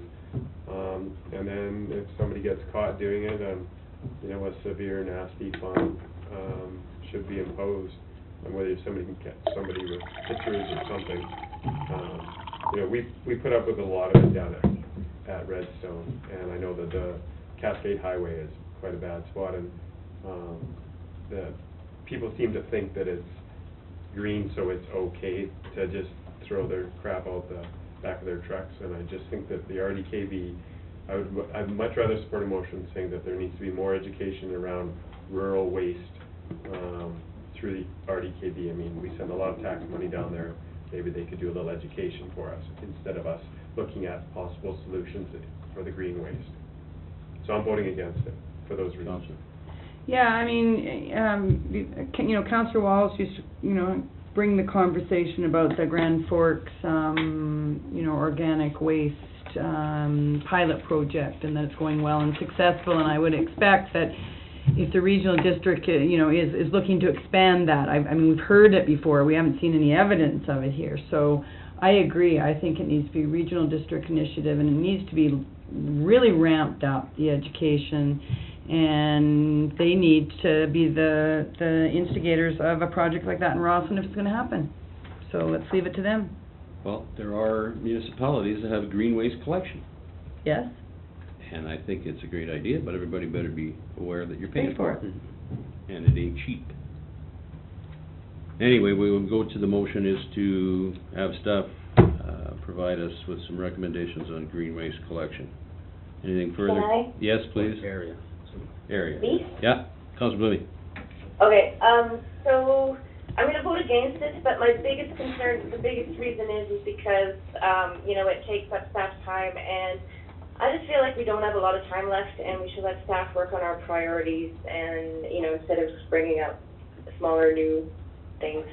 And then if somebody gets caught doing it, you know, a severe nasty fine should be imposed. And whether somebody can catch somebody with pictures or something. You know, we put up with a lot of it down at Redstone, and I know that the Cascade Highway is quite a bad spot, and the people seem to think that it's green, so it's okay to just throw their crap out the back of their trucks, and I just think that the RDKB I'd much rather support a motion saying that there needs to be more education around rural waste, through the RDKB. I mean, we send a lot of tax money down there. Maybe they could do a little education for us instead of us looking at possible solutions for the green waste. So I'm voting against it for those reasons. Yeah, I mean, you know, Councillor Wallace used to, you know, bring the conversation about the Grand Forks, you know, organic waste pilot project, and that it's going well and successful, and I would expect that if the regional district, you know, is looking to expand that, I mean, we've heard it before, we haven't seen any evidence of it here, so I agree, I think it needs to be a regional district initiative, and it needs to be really ramped up, the education, and they need to be the instigators of a project like that in Rossland if it's gonna happen. So let's leave it to them. Well, there are municipalities that have a green waste collection, Yes? and I think it's a great idea, but everybody better be aware that you're paying Pay for for it. And it ain't cheap. Anyway, we will go to the motion is to have staff provide us with some recommendations on green waste collection. Anything further? Can I? Yes, please. Area. Area. Me? Yeah, Councilor Blooming. Okay, so I'm gonna vote against it, but my biggest concern, the biggest reason is because, you know, it takes up staff's time, and I just feel like we don't have a lot of time left, and we should let staff work on our priorities, and, you know, instead of just bringing up smaller new things.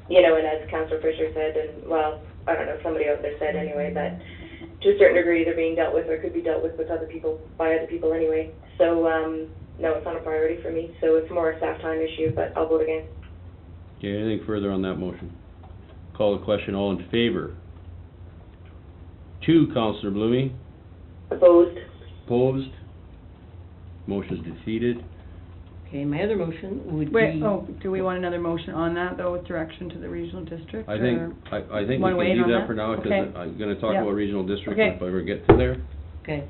You know, and as Councillor Fisher said, and, well, I don't know, somebody out there said anyway, that to a certain degree they're being dealt with or could be dealt with other people, by other people anyway. So, no, it's not a priority for me, so it's more a staff time issue, but I'll vote against. Okay, anything further on that motion? Call the question, all in favor? 2, Councilor Blooming. Opposed? Opposed? Motion's defeated. Okay, my other motion would be... Wait, oh, do we want another motion on that, though, with direction to the regional district? I think, or- I think we Wanna can wait leave on that that? for now, because Okay. I'm gonna talk Yeah. about regional district Okay. if I ever get to there. Okay,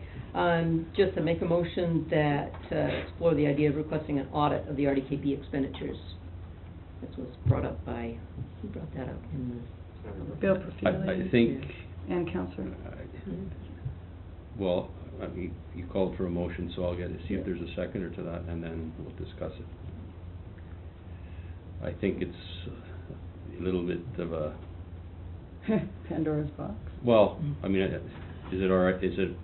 just to make a motion that, explore the idea of requesting an audit of the RDKB expenditures. This was brought up by, who brought that up in the... Bill I Profili think, and Councillor. well, I mean, you called for a motion, so I'll get to see if there's a seconder to that, and then we'll discuss it. I think it's a little bit of a, Pandora's box. well, I mean, is it all right, is it,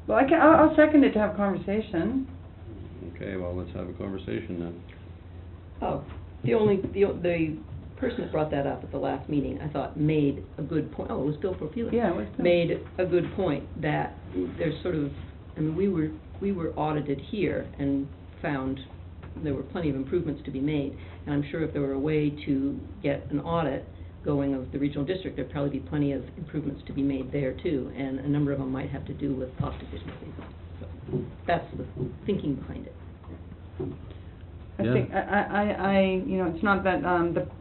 Well, I'll second it to have conversation. okay, well, let's have a conversation then. Oh, the person that brought that up at the last meeting, I thought made a good point, oh, it was Bill Profili. Yeah, it was Bill. Made a good point that there's sort of, I mean, we were audited here and found there were plenty of improvements to be made. And I'm sure if there were a way to get an audit going of the regional district, there'd probably be plenty of improvements to be made there too. And a number of them might have to do with cost efficiency. So that's the thinking behind it. I Yeah. think, I, you know, it's not that,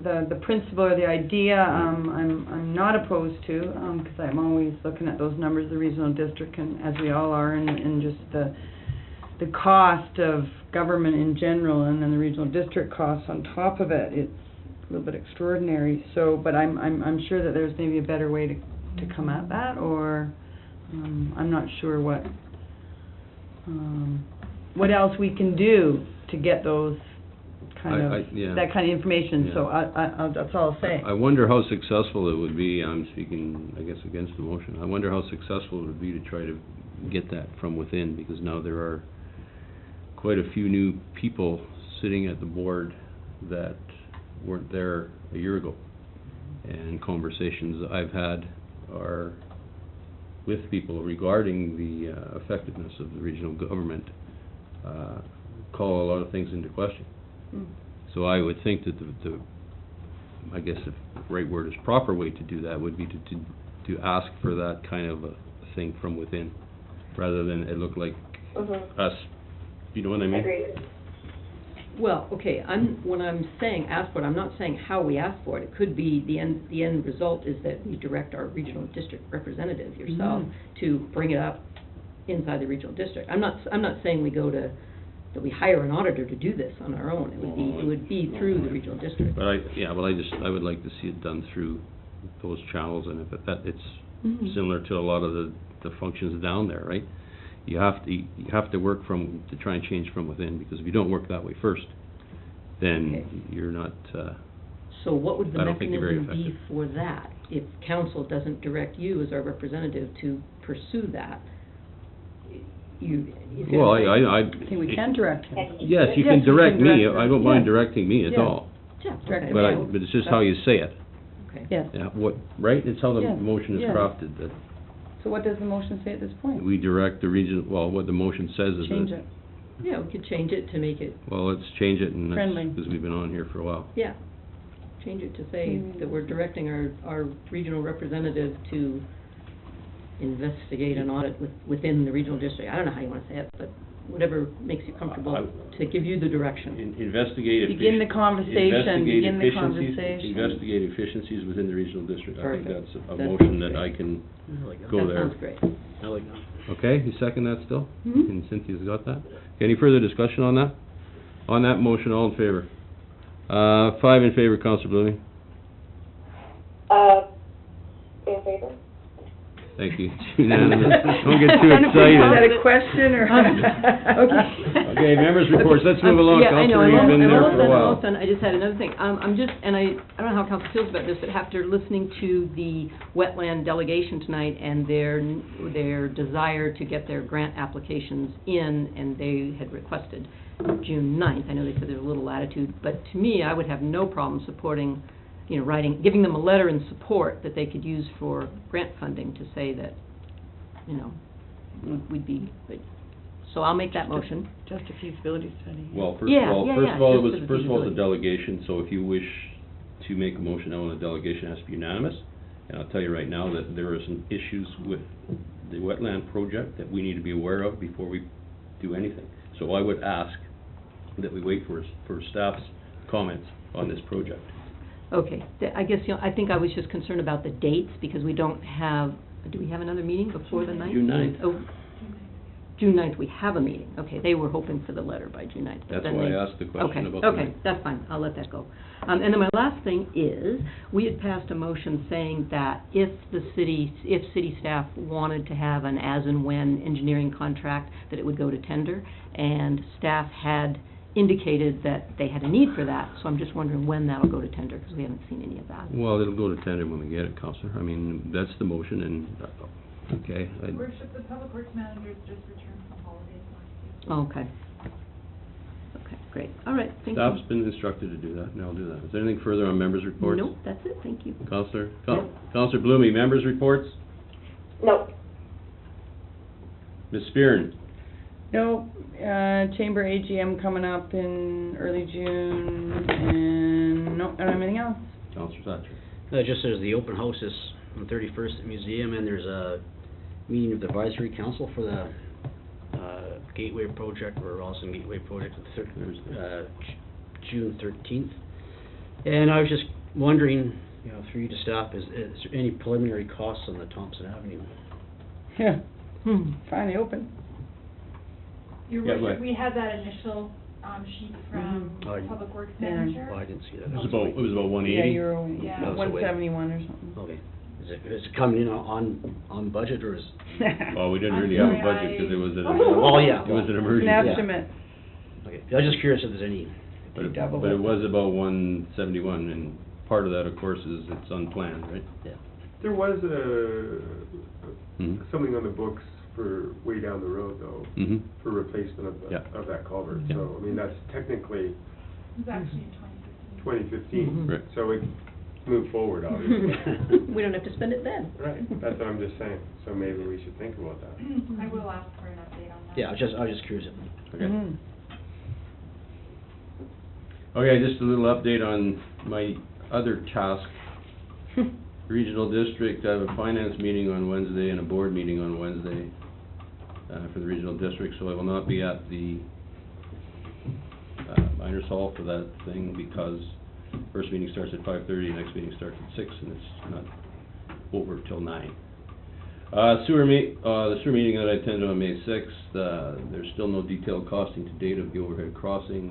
the principle or the idea, I'm not opposed to, because I'm always looking at those numbers, the regional district, and as we all are, and just the cost of government in general, and then the regional district costs on top of it, it's a little bit extraordinary, so, but I'm sure that there's maybe a better way to come at that, or, I'm not sure what else we can do to get those kind of, yeah. that kind of information, Yeah. so that's all I'll say. I wonder how successful it would be, I'm speaking, I guess, against the motion, I wonder how successful it would be to try to get that from within, because now there are quite a few new people sitting at the board that weren't there a year ago. And conversations I've had are with people regarding the effectiveness of the regional government, call a lot of things into question. So I would think that the I guess if the right word is proper way to do that would be to ask for that kind of a thing from within, rather than it look like us. You know what I mean? Agreed. Well, okay, when I'm saying ask for it, I'm not saying how we ask for it. It could be the end result is that we direct our regional district representative, yourself, to bring it up inside the regional district. I'm not saying that we hire an auditor to do this on our own. It would be through the regional district. But I would like to see it done through those channels, and if it's similar to a lot of the the functions down there, right? You have to work to try and change from within, because if you don't work that way first, then you're not, So what would the I don't think you're very mechanism be effective. for that? If council doesn't direct you as our representative to pursue that, you see well, what I'm saying? I. Okay, we can direct him. Yes, you Yes, can you direct can me, direct I him. don't mind Yeah. directing me at Yeah. all, Yeah, Direct okay. him. Yeah. but it's just how you say it. Okay. Yes. Yeah, right? It's how the Yeah. motion is Yeah. crafted, that So what does the motion say at this point? we direct the region, well, what the motion says is that. Change it. Yeah, we could change it to make it, Well, let's change it, and Friendly. because we've been on here for a while. yeah, change it to say that we're directing our regional representative to investigate an audit within the regional district. I don't know how you wanna say it, but whatever makes you comfortable, to give you the direction. Investigate. Begin the conversation, begin the conversation. Investigate efficiencies within the regional district. I think Perfect. that's a That motion sounds that great. I can I like that. go there. That sounds great. I like that. Okay, you second that still? Mhm. And Cynthia's got that? Any further discussion on that? On that motion, all in favor? 5 in favor, Councillor Blooming. In favor? Thank you. It's unanimous. Don't get too Is that excited. a question or? Okay. Okay, members' reports, let's move along. Yeah, I know, Councillor, you've been there for a while. almost done. I just had another thing. I'm just, and I don't know how council feels about this, but after listening to the wetland delegation tonight and their desire to get their grant applications in, and they had requested June 9th. I know they said there's a little latitude, but to me, I would have no problem supporting, giving them a letter in support that they could use for grant funding to say that, we'd be, so I'll make that motion. Just a feasibility study. Well, first Yeah, of all, yeah, first yeah, of all, just it for was, the first of all, the feasibility. delegation, so if you wish to make a motion on the delegation, it has to be unanimous. And I'll tell you right now that there are some issues with the wetland project that we need to be aware of before we do anything. So I would ask that we wait for staff's comments on this project. Okay, I guess, I think I was just concerned about the dates, because we don't have, do we have another meeting before the 9th? June 9th. Oh, June 9th, we have a meeting. Okay, they were hoping for the letter by June 9th. but That's then why they- I asked the question about the Okay, 9th. that's fine, I'll let that go. And then my last thing is, we had passed a motion saying that if city staff wanted to have an as-and-when engineering contract, that it would go to tender, and staff had indicated that they had a need for that, so I'm just wondering when that'll go to tender, because we haven't seen any of that. Well, it'll go to tender when we get it, Councillor. I mean, that's the motion, and, okay. Your Worship, the public works manager's just returned from holidays last week. Okay. Okay, great, all right, thank you. Staff's been instructed to do that, and I'll do that. Is there anything further on members' reports? Nope, that's it, thank you. Councillor? Yep. Councillor Blumey, members' reports? No. Ms. Spearn? No, Chamber AGM coming up in early June, and no, I don't have anything else. Councillor Thatcher? Just there's the open house is on 31st at Museum, and there's a meeting of the advisory council for the Gateway project, or Rossland Gateway project, June 13th. And I was just wondering, through you to staff, is there any preliminary costs on the Thompson Avenue? Yeah, finally open. Your Yeah, go Worship, ahead. we had that initial, sheet from Oh, you- Public Works Yeah. Manager. Oh, I didn't see that. It was about 180? Yeah, you're, Yeah. That was the way. 171 or something. Okay. Is it coming in on budget, or is? Well, we didn't I'm really have a sorry, budget, because it was an, Oh, yeah. it was an An emergency. estimate. Okay, I was just curious if there's any. But it, Double but it. it was about 171, and part of that, of course, is it's unplanned, right? Yeah. There was Mhm. something on the books for way down the road, though, Mm-hmm. for replacement of Yeah. of that culvert. Yeah. So, I mean, that's technically It was actually in 2015. 2015. Right. So it moved forward, obviously. We don't have to spend it then. Right, that's what I'm just saying. So maybe we should think about that. I will ask for an update on that. Yeah, I was just curious. Okay. Mhm. Okay, just a little update on my other task. Regional District, I have a finance meeting on Wednesday and a board meeting on Wednesday for the Regional District, so I will not be at the miners hall for that thing, because first meeting starts at 5:30, next meeting starts at 6, and it's not over till 9. The sewer meeting that I attended on May 6th, there's still no detailed costing to date of the overhead crossing.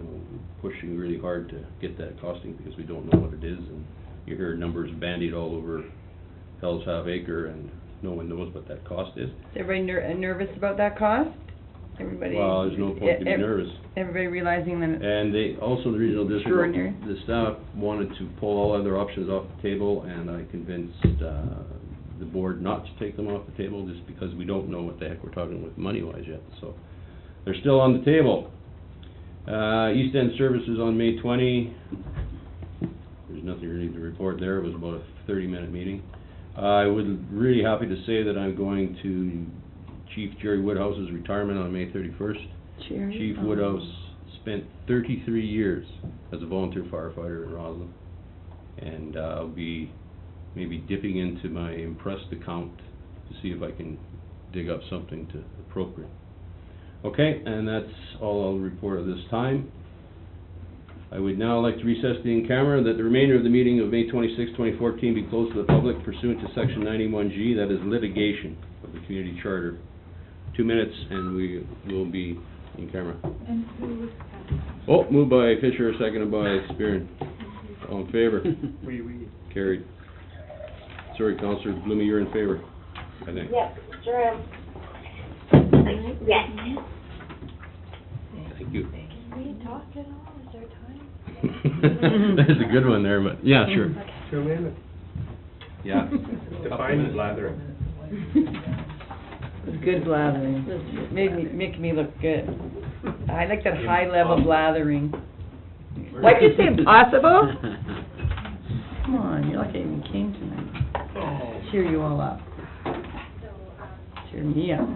We're pushing really hard to get that costing, because we don't know what it is, and you hear numbers bandied all over Hell's Half Acre, and no one knows what that cost is. Is everybody nervous about that cost? Everybody? Well, there's no point to be nervous. Everybody realizing that And they, also the regional district, extraordinary. the staff wanted to pull all other options off the table, and I convinced, the board not to take them off the table, just because we don't know what the heck we're talking with money-wise yet, so. They're still on the table. East End services on May 20. There's nothing really to report there, it was about a 30-minute meeting. I would really happy to say that I'm going to Chief Jerry Woodhouse's retirement on May 31st. Jerry? Chief Oh. Woodhouse spent 33 years as a volunteer firefighter in Rossland, and I'll be maybe dipping into my impressed account to see if I can dig up something to appropriate. Okay, and that's all I'll report at this time. I would now like to recess the in-camera, that the remainder of the meeting of May 26, 2014 be closed to the public pursuant to Section 91G, that is litigation of the community charter. 2 minutes and we will be in camera. And who was Oh, moved by Fisher, seconded by Spearn. All in favor? Carried. Sorry, Councillor Blumey, you're in favor, I think. Yes, sure am. Yes. Thank you. Can we talk at all? Is there time? There's a good one there, but, yeah, sure. 2 minutes. Yeah. Define blathering. It was good blathering. Making me look good. I like that high-level blathering. Why did you say impossible? Come on, you're lucky I even came tonight. Cheer you all up. Cheer me up.